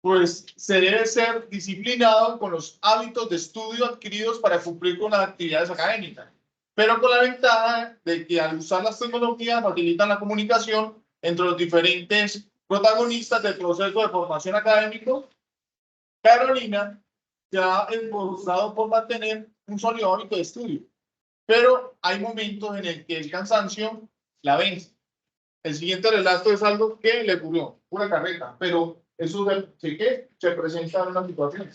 pues se debe ser disciplinado con los hábitos de estudio adquiridos para cumplir con las actividades académicas, pero con la ventaja de que al usar las tecnologías facilitan la comunicación entre los diferentes protagonistas del proceso de formación académico. Carolina se ha esforzado por mantener un sólido hábito de estudio, pero hay momentos en el que el cansancio la vence. El siguiente relato es algo que le ocurrió, una carreta, pero eso sí que se presenta en una situación.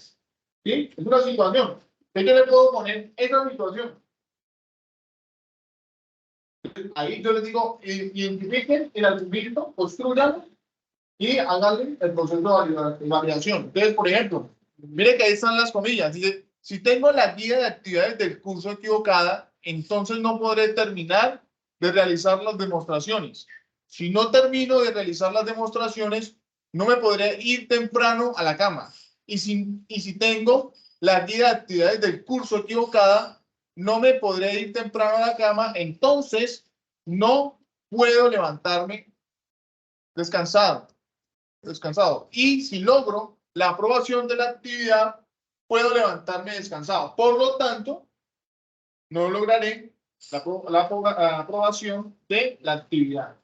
¿Sí? Es una situación. ¿Qué yo le puedo poner esa situación? Ahí yo les digo, identifiquen el argumento, construyanlo y háganle el proceso de validación. Entonces, por ejemplo, mire que ahí están las comillas. Dice, si tengo la guía de actividades del curso equivocada, entonces no podré terminar de realizar las demostraciones. Si no termino de realizar las demostraciones, no me podré ir temprano a la cama. Y si tengo la guía de actividades del curso equivocada, no me podré ir temprano a la cama, entonces no puedo levantarme descansado. Y si logro la aprobación de la actividad, puedo levantarme descansado. Por lo tanto, no lograré la aprobación de la actividad.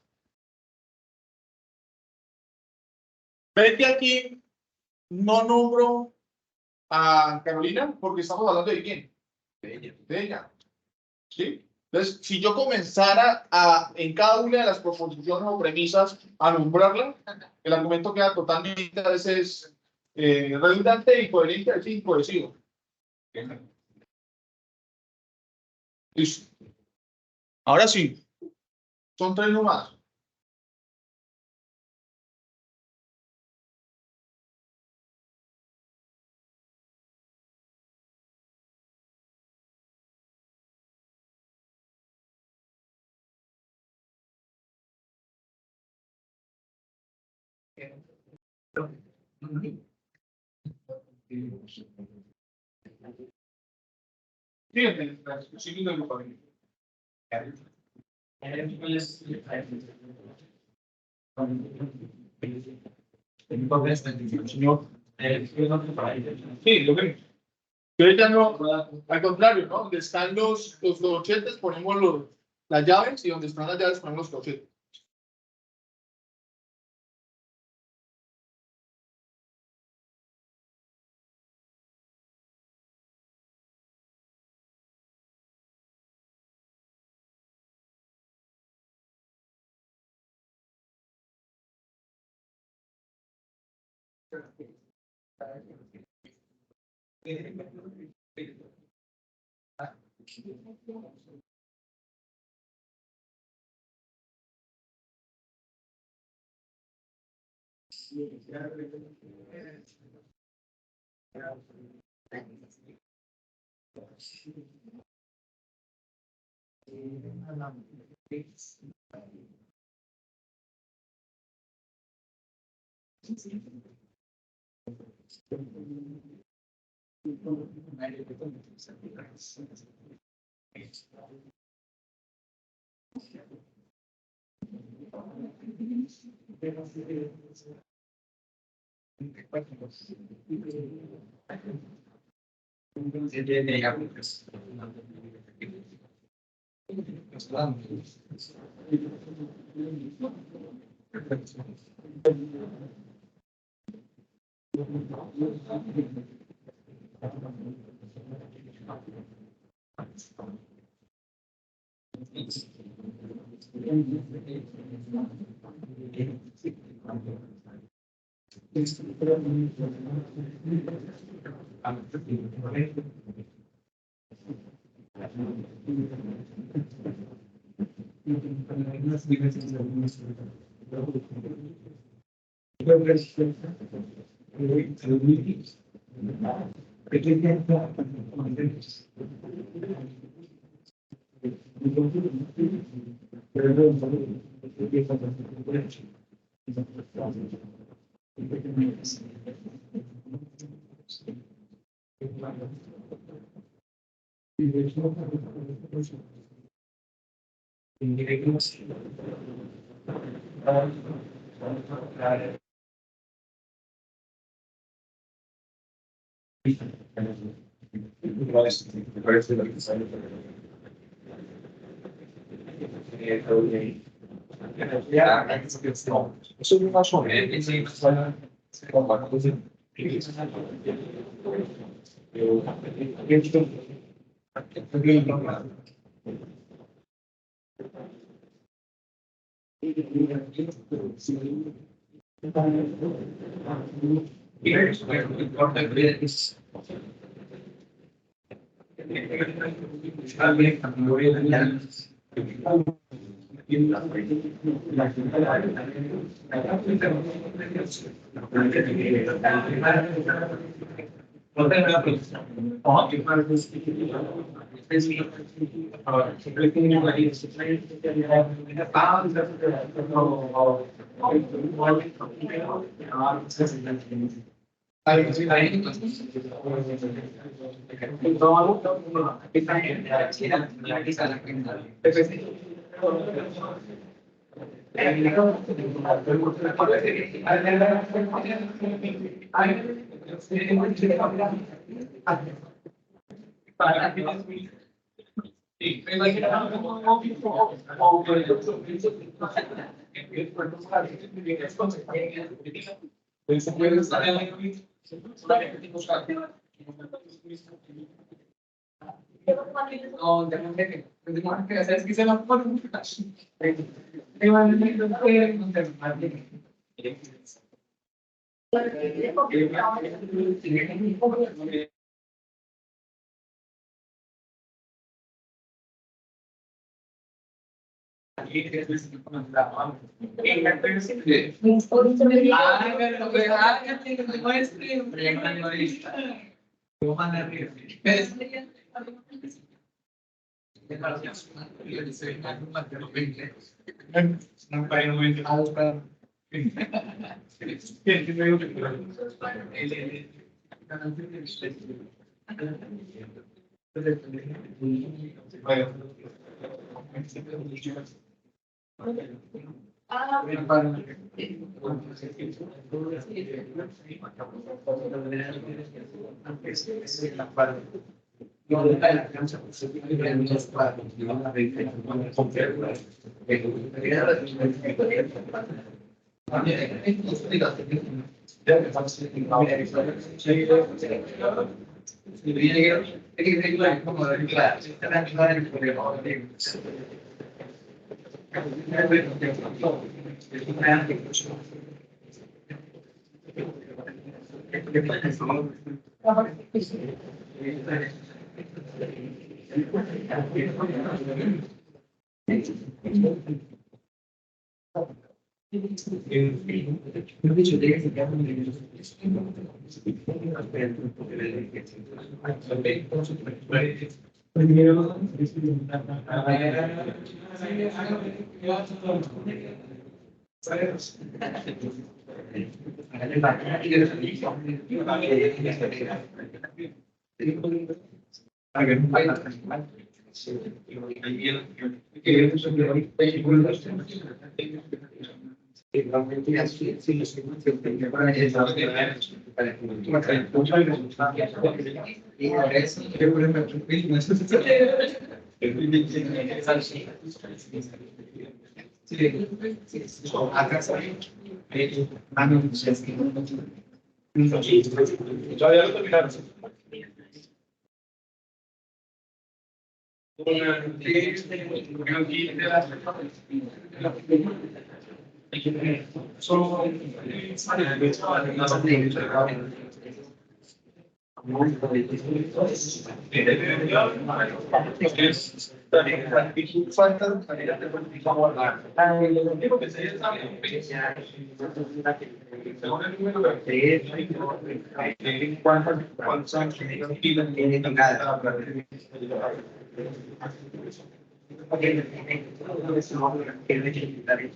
Ve que aquí no nombro a Carolina porque estamos hablando de quién. De ella. ¿Sí? Entonces, si yo comenzara en cada una de las proposiciones o premisas a nombrarla, el argumento queda totalmente a veces redundante, incoherente, es incohesivo. Listo. Ahora sí, son 3 nomás. Fíjense, sí, no lo puedo. Señor. Sí, lo mismo. Yo ya no, al contrario, ¿no? Donde están los corchetes, ponemos las llaves y donde están las llaves ponemos los corchetes. Ya lo terminaron.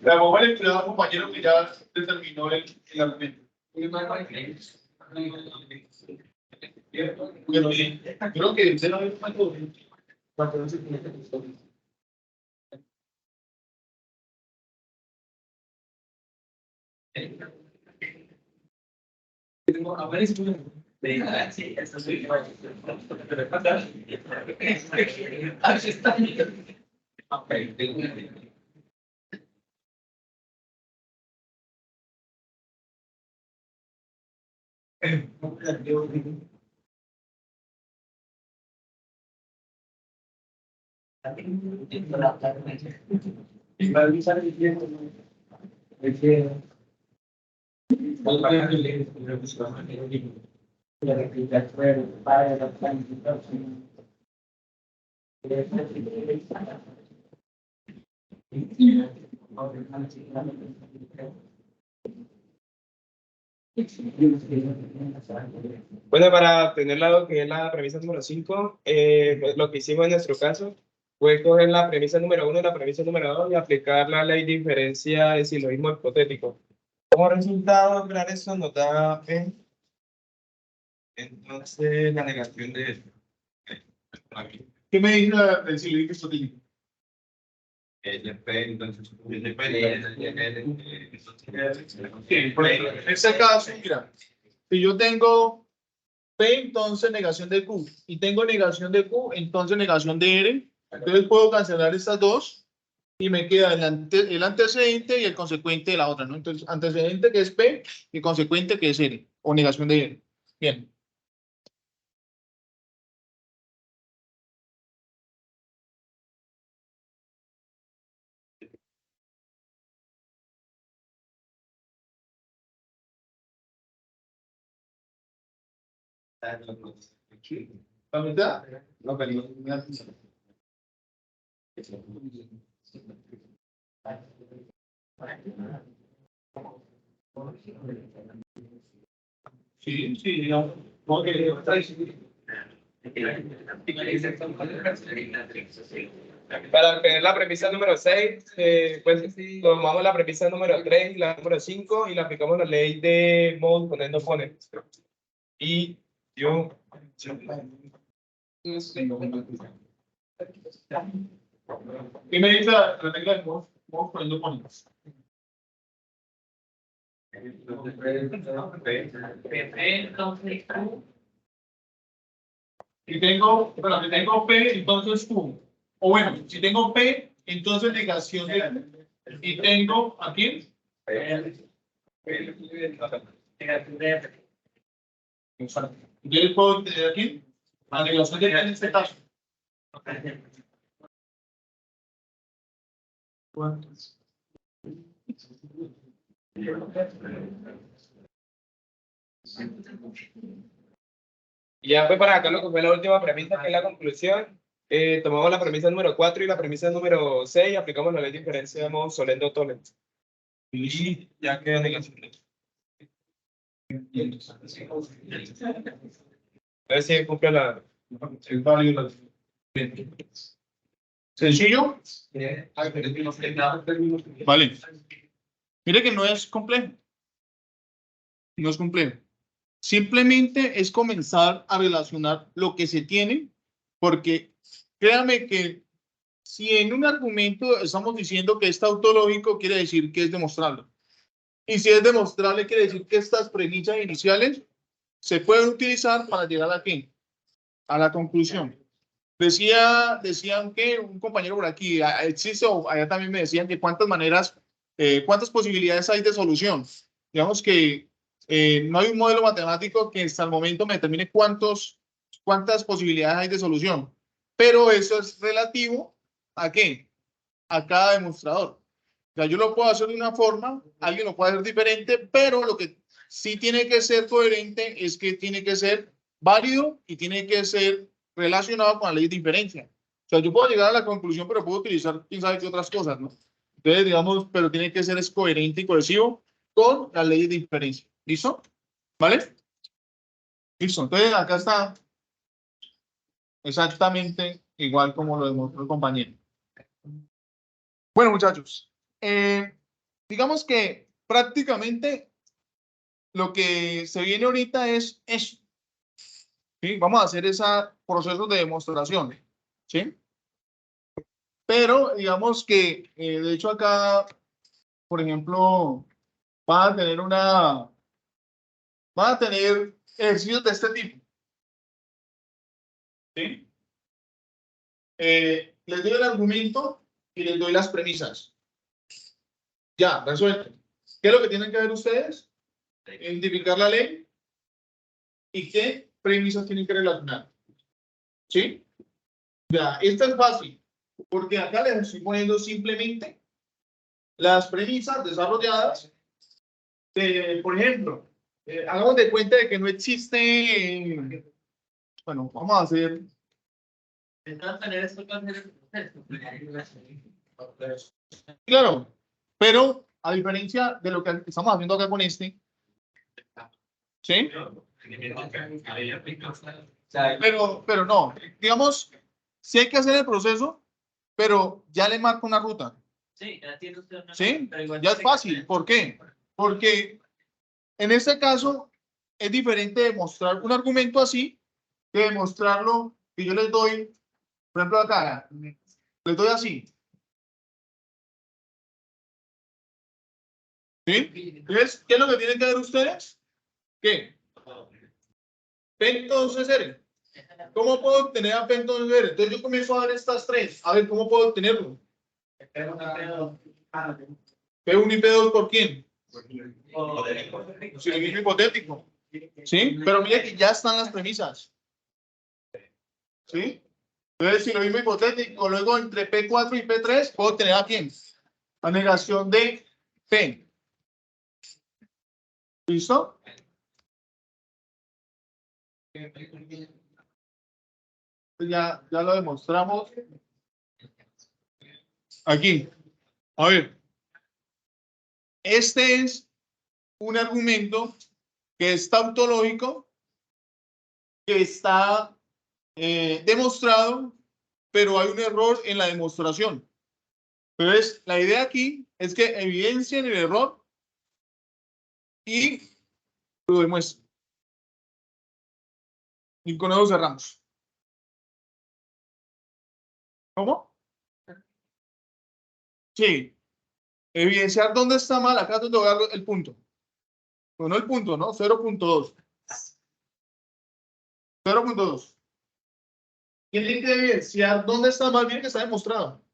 La bomba le pidió al compañero que ya determinó el argumento. Bueno, creo que se lo había puesto. Bueno, para obtener lo que es la premisa número 5, lo que hicimos en nuestro caso fue coger la premisa número 1 y la premisa número 2 y aplicar la ley de inferencia de silogismo hipotético. Como resultado, crear eso nos da P. Entonces, la negación de ¿Qué me dice el silogismo hipotético? Sí, por ejemplo, en este caso, mira, si yo tengo P, entonces negación de Q, y tengo negación de Q, entonces negación de R, entonces puedo cancelar estas dos y me queda el antecedente y el consecuente de la otra, ¿no? Entonces, antecedente que es P y consecuente que es R, o negación de R. Bien. ¿La mitad? No, pero Sí, sí, digamos. Porque para obtener la premisa número 6, pues tomamos la premisa número 3 y la número 5 y le aplicamos la ley de modus ponendo opponent. Y yo... ¿qué me dice la regla de modo poniendo oponentes? Si tengo, bueno, si tengo P, entonces Q. O bueno, si tengo P, entonces negación de. Y tengo aquí. Yo le puedo tener aquí la negación de en este caso. Y ya fue para acá lo que fue la última premisa, que es la conclusión. Tomamos la premisa número 4 y la premisa número 6 y aplicamos la ley de inferencia de modus solendo tollent. Y ya queda negación. Entonces sí cumple la... Es válido. ¿Sencillo? Vale. Mire que no es complejo. No es complejo. Simplemente es comenzar a relacionar lo que se tiene, porque créame que si en un argumento estamos diciendo que es tautológico, quiere decir que es demostrable. Y si es demostrable, quiere decir que estas premisas iniciales se pueden utilizar para llegar aquí, a la conclusión. Decían que un compañero por aquí, existe, o allá también me decían que cuántas maneras, cuántas posibilidades hay de solución. Digamos que no hay un modelo matemático que hasta el momento me determine cuántas posibilidades hay de solución. Pero eso es relativo ¿a qué? A cada demostrador. O sea, yo lo puedo hacer de una forma, alguien lo puede hacer diferente, pero lo que sí tiene que ser coherente es que tiene que ser válido y tiene que ser relacionado con la ley de inferencia. O sea, yo puedo llegar a la conclusión, pero puedo utilizar quién sabe qué otras cosas, ¿no? Entonces, digamos, pero tiene que ser coherente y cohesivo con la ley de inferencia. ¿Listo? ¿Vale? Listo. Entonces, acá está exactamente igual como lo demostró el compañero. Bueno, muchachos, digamos que prácticamente lo que se viene ahorita es eso. ¿Sí? Vamos a hacer ese proceso de demostración. ¿Sí? Pero digamos que, de hecho, acá, por ejemplo, van a tener ejercicios de este tipo. ¿Sí? Les doy el argumento y les doy las premisas. Ya, resuelto. ¿Qué es lo que tienen que ver ustedes? Identificar la ley y qué premisas tienen que relacionar. ¿Sí? Ya, esta es fácil, porque acá les estoy poniendo simplemente las premisas desarrolladas. Por ejemplo, hagamos de cuenta de que no existe, bueno, vamos a hacer, De todas maneras, esto va a ser claro, pero a diferencia de lo que estamos haciendo acá con este, ¿sí? Pero no, digamos, sí hay que hacer el proceso, pero ya le marco una ruta. Sí, ya tiene usted una. ¿Sí? Pero igual Ya es fácil. ¿Por qué? Porque en este caso es diferente demostrar un argumento así que demostrarlo que yo les doy, por ejemplo, acá, les doy así. ¿Sí? Entonces, ¿qué es lo que tienen que ver ustedes? ¿Qué? P entonces R. ¿Cómo puedo obtener a P entonces R? Entonces yo comienzo a ver estas tres. A ver, ¿cómo puedo obtenerlo? P1 y P2 ¿por quién? Silogismo hipotético. ¿Sí? Pero mire que ya están las premisas. ¿Sí? Entonces, silogismo hipotético, luego entre P4 y P3, puedo tener a quién? La negación de P. ¿Listo? Ya lo demostramos. Aquí. A ver. Este es un argumento que es tautológico, que está demostrado, pero hay un error en la demostración. Entonces, la idea aquí es que evidencien el error y lo demuestren. Y con eso cerramos. ¿Cómo? Sí. Evidenciar dónde está mal. Acá es donde voy a dar el punto. Bueno, el punto, ¿no? 0.2. 0.2. Tienen que evidenciar dónde está mal, bien que está demostrado.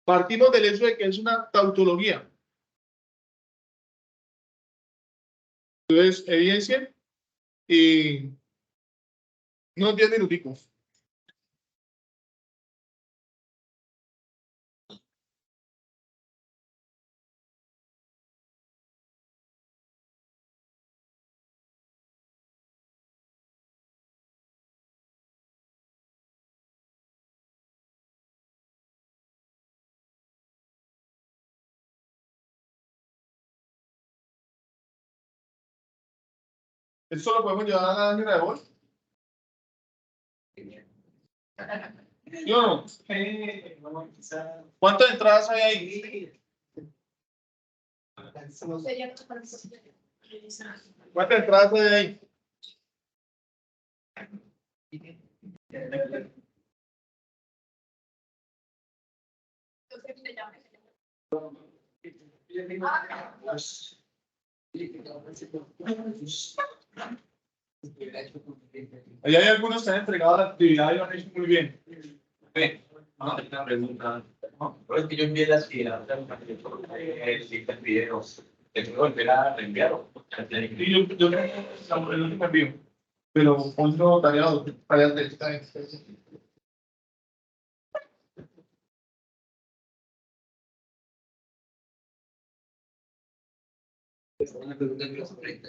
Partimos del hecho de que es una tautología. Entonces, evidencien y unos 10 minuticos. Esto lo podemos llevar a la área de hoy. ¿Sí o no? ¿Cuántas entradas hay ahí? ¿Cuántas entradas hay ahí? Ahí hay algunos que han entregado la actividad y lo han hecho muy bien. Una pregunta. Es que yo envié la actividad el video. ¿Tengo que volver a reenviarlo? Y yo tengo el último envío, pero otro tarea de esta. Una pregunta que los el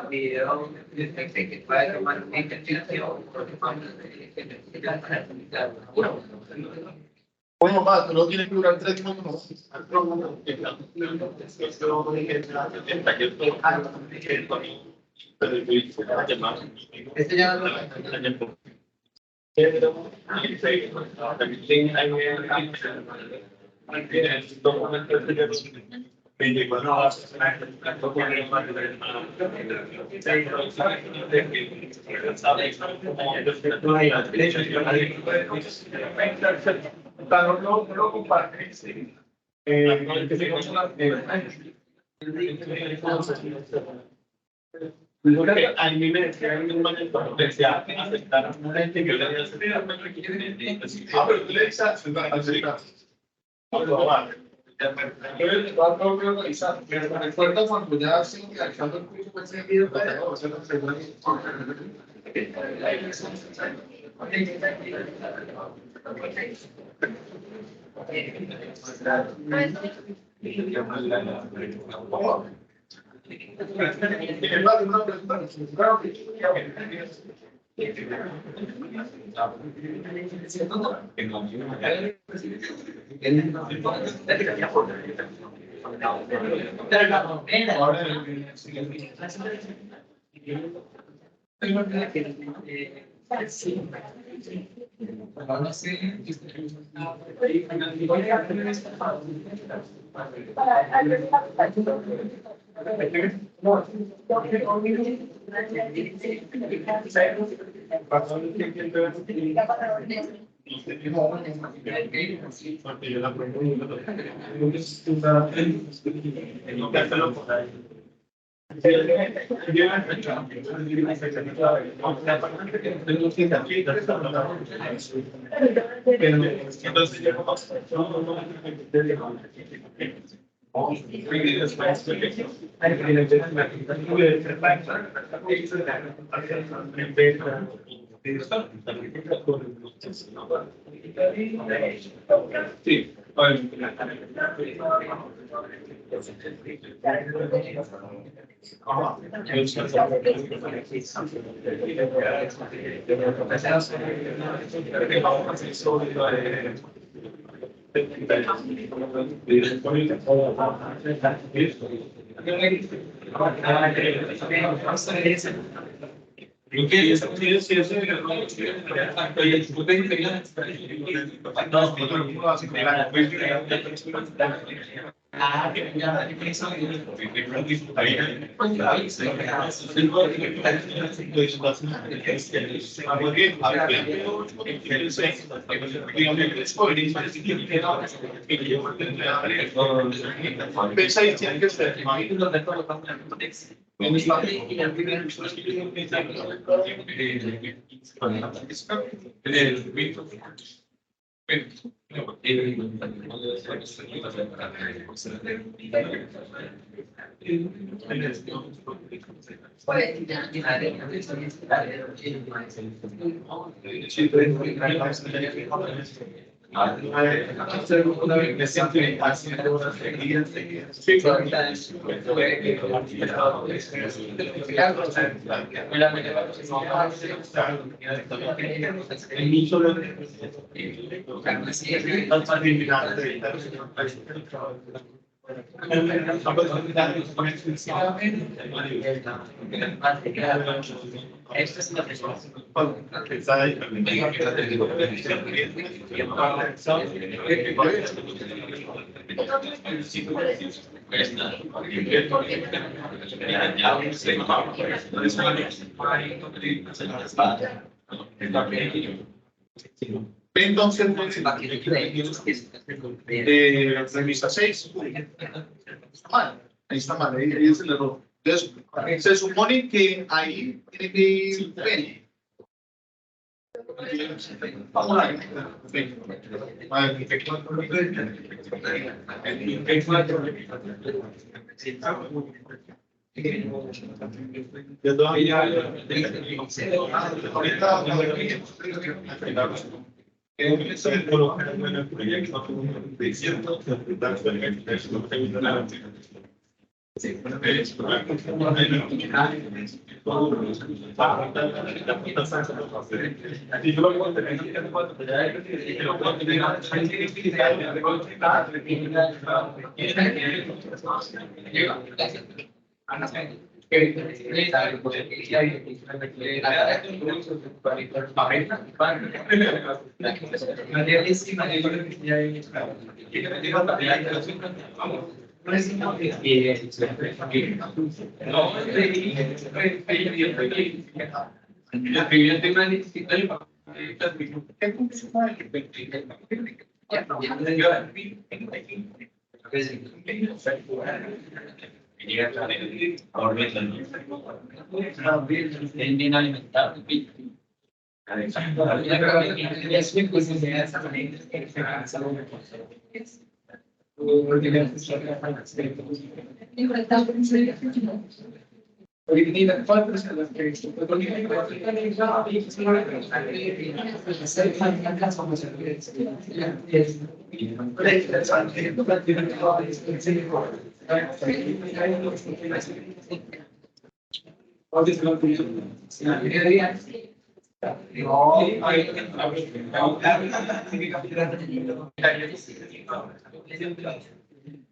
video que puede tomar una interpretación Bueno, más, pero tiene que durar 3 minutos. este ya lo No lo compartes. Con el que se consuela. A mí me decía en un momento que decía aceptar a una gente que le había aceptado. Pero tú le dices aceptar. Pero recuerda cuando ya se realizando el curso, pues se video para sí. Esta es una persona. Entonces, revisa 6. Está mal, ahí está mal, ahí es el error. Entonces, se supone que ahí tiene que ir P. Vamos a ver. Yo todavía bien alimentado.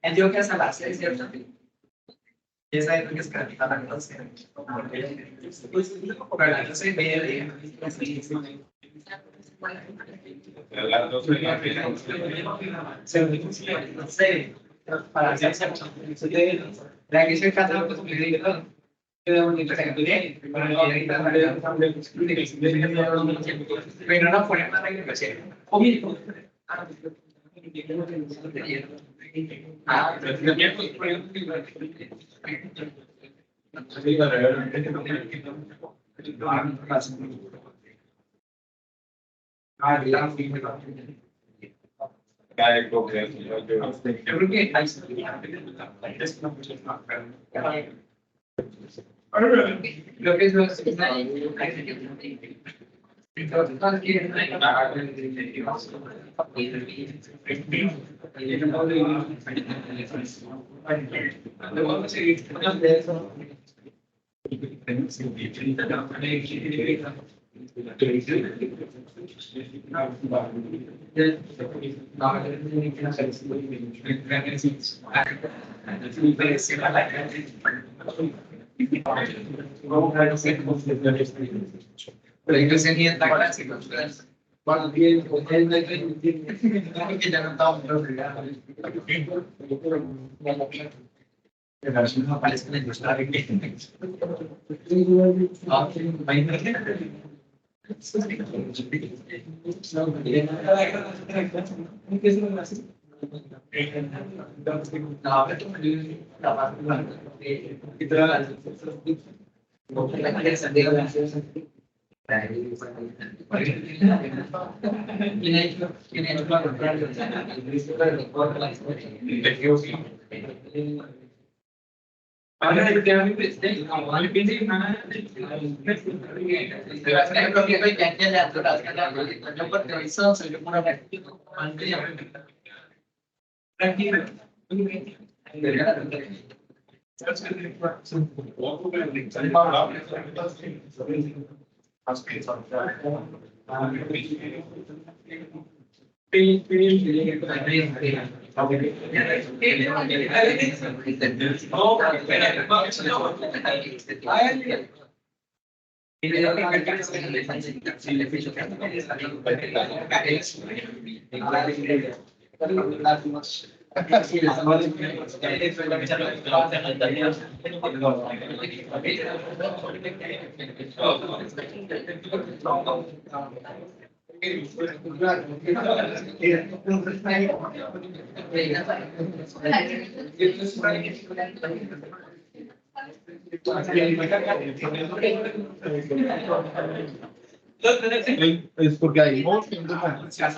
Entiendo que hasta las 6, ¿cierto? Esa es la que es la noche. Para las 12:30. Para la que se casa con pero no ponemos la regulación. Lo que es pero yo tenía esta clásica, cuando viene con él, que ya no estaba no aparece en ahora el presidente, como vale piensa nada, Es porque hay modos en la mesa.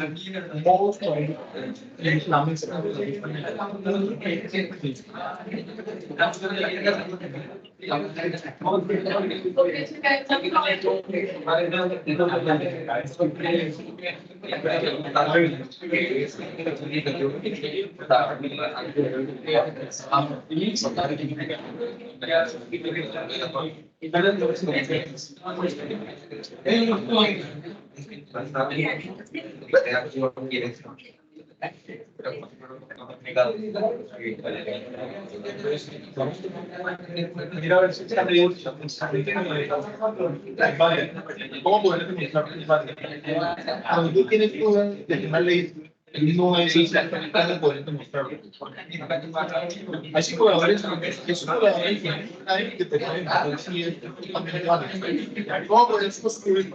Mira a ver si está bien. Vale. ¿Cómo poder demostrar? Cuando tú tienes dudas de una ley, no es exactamente poder demostrarlo. Hay psicólogos que son psicólogos que te pueden decir ¿cómo puedes construir?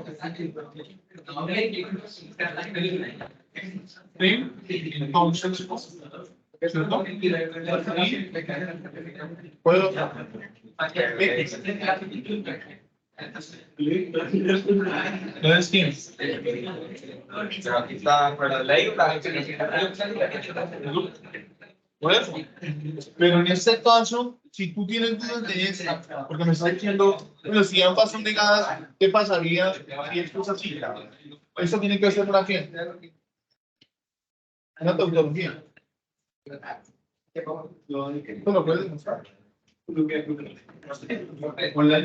¿Sí? Entonces, ¿cierto? ¿Puedo? Entonces, ¿quién? Pero aquí está, pero la ley está. Por eso. Pero en este caso, si tú tienes dudas de esta, porque me está diciendo, bueno, si ambas son negadas, ¿qué pasaría si esto es así? Esto tiene que ser una quién. Una tautología. ¿Esto lo puedes demostrar? Con la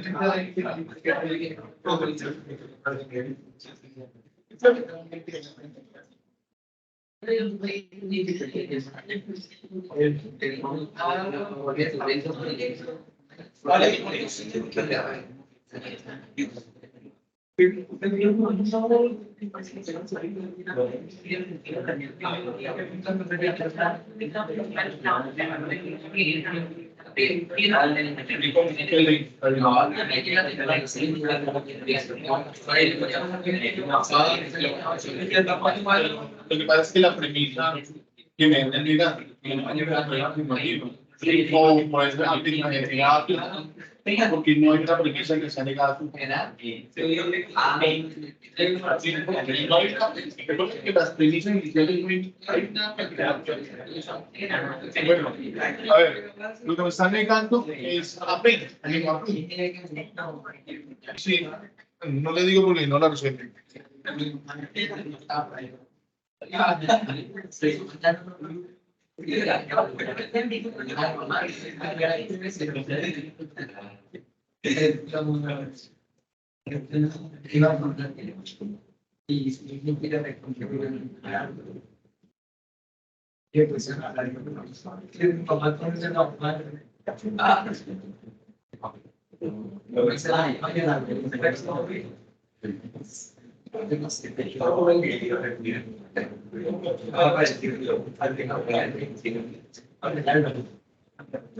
Lo que pasa es que la premisa que me han negado, o por eso porque no hay una premisa que sea negada. Que las premisas iniciales hay una cantidad. Bueno, a ver, lo que me están negando es a P. Sí, no le digo porque no la resuelve.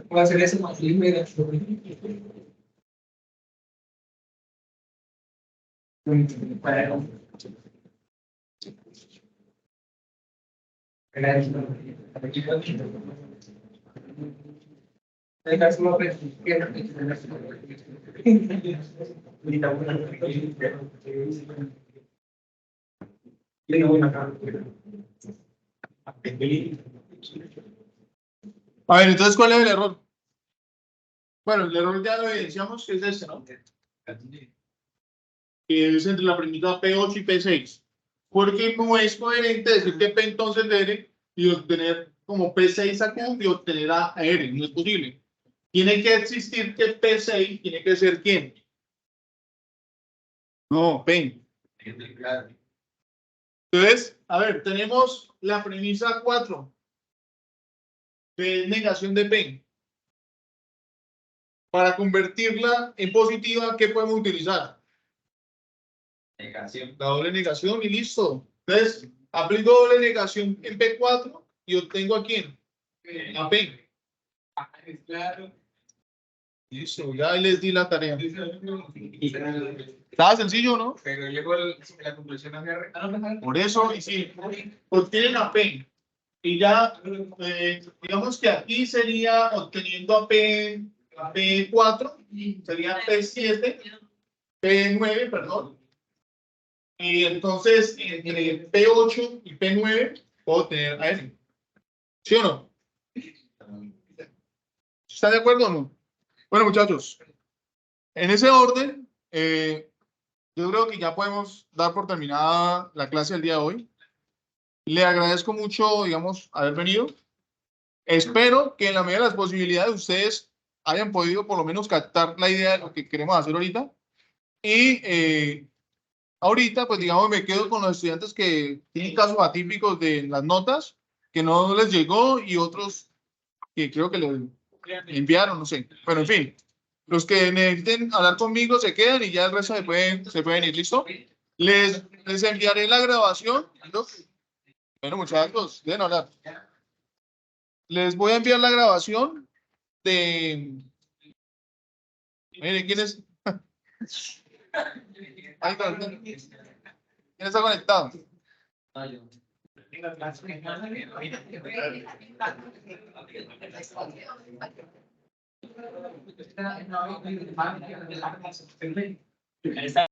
Voy a hacer eso más libre. A ver, entonces, ¿cuál es el error? Bueno, el error ya lo evidenciamos, que es este, ¿no? Que es entre la premisa P8 y P6. Porque no es coherente decir que P entonces de R y obtener como P6 a Q y obtener a R. No es posible. Tiene que existir que P6 tiene que ser ¿quién? No, P. Entonces, a ver, tenemos la premisa 4. De negación de P. Para convertirla en positiva, ¿qué podemos utilizar? Negación. La doble negación y listo. Entonces, aplico doble negación en P4 y obtengo a quién? A P. Claro. Listo, ya les di la tarea. Estaba sencillo, ¿no? Pero llegó la conclusión a mi Por eso, y sí, pues tienen a P. Y ya, digamos que aquí sería obteniendo a P4, sería P7, P9, perdón. Y entonces, entre P8 y P9, puedo tener a F. ¿Sí o no? ¿Están de acuerdo o no? Bueno, muchachos, en ese orden, yo creo que ya podemos dar por terminada la clase del día de hoy. Le agradezco mucho, digamos, haber venido. Espero que en la medida de las posibilidades ustedes hayan podido por lo menos captar la idea de lo que queremos hacer ahorita. Y ahorita, pues digamos, me quedo con los estudiantes que tienen casos atípicos de las notas, que no les llegó y otros que creo que les enviaron, no sé. Pero en fin, los que necesiten hablar conmigo se quedan y ya el resto se pueden ir, ¿listo? Les enviaré la grabación. ¿No? Bueno, muchachos, deben hablar. Les voy a enviar la grabación de... Miren, ¿quién es? Ahí está. ¿Quién está conectado? Está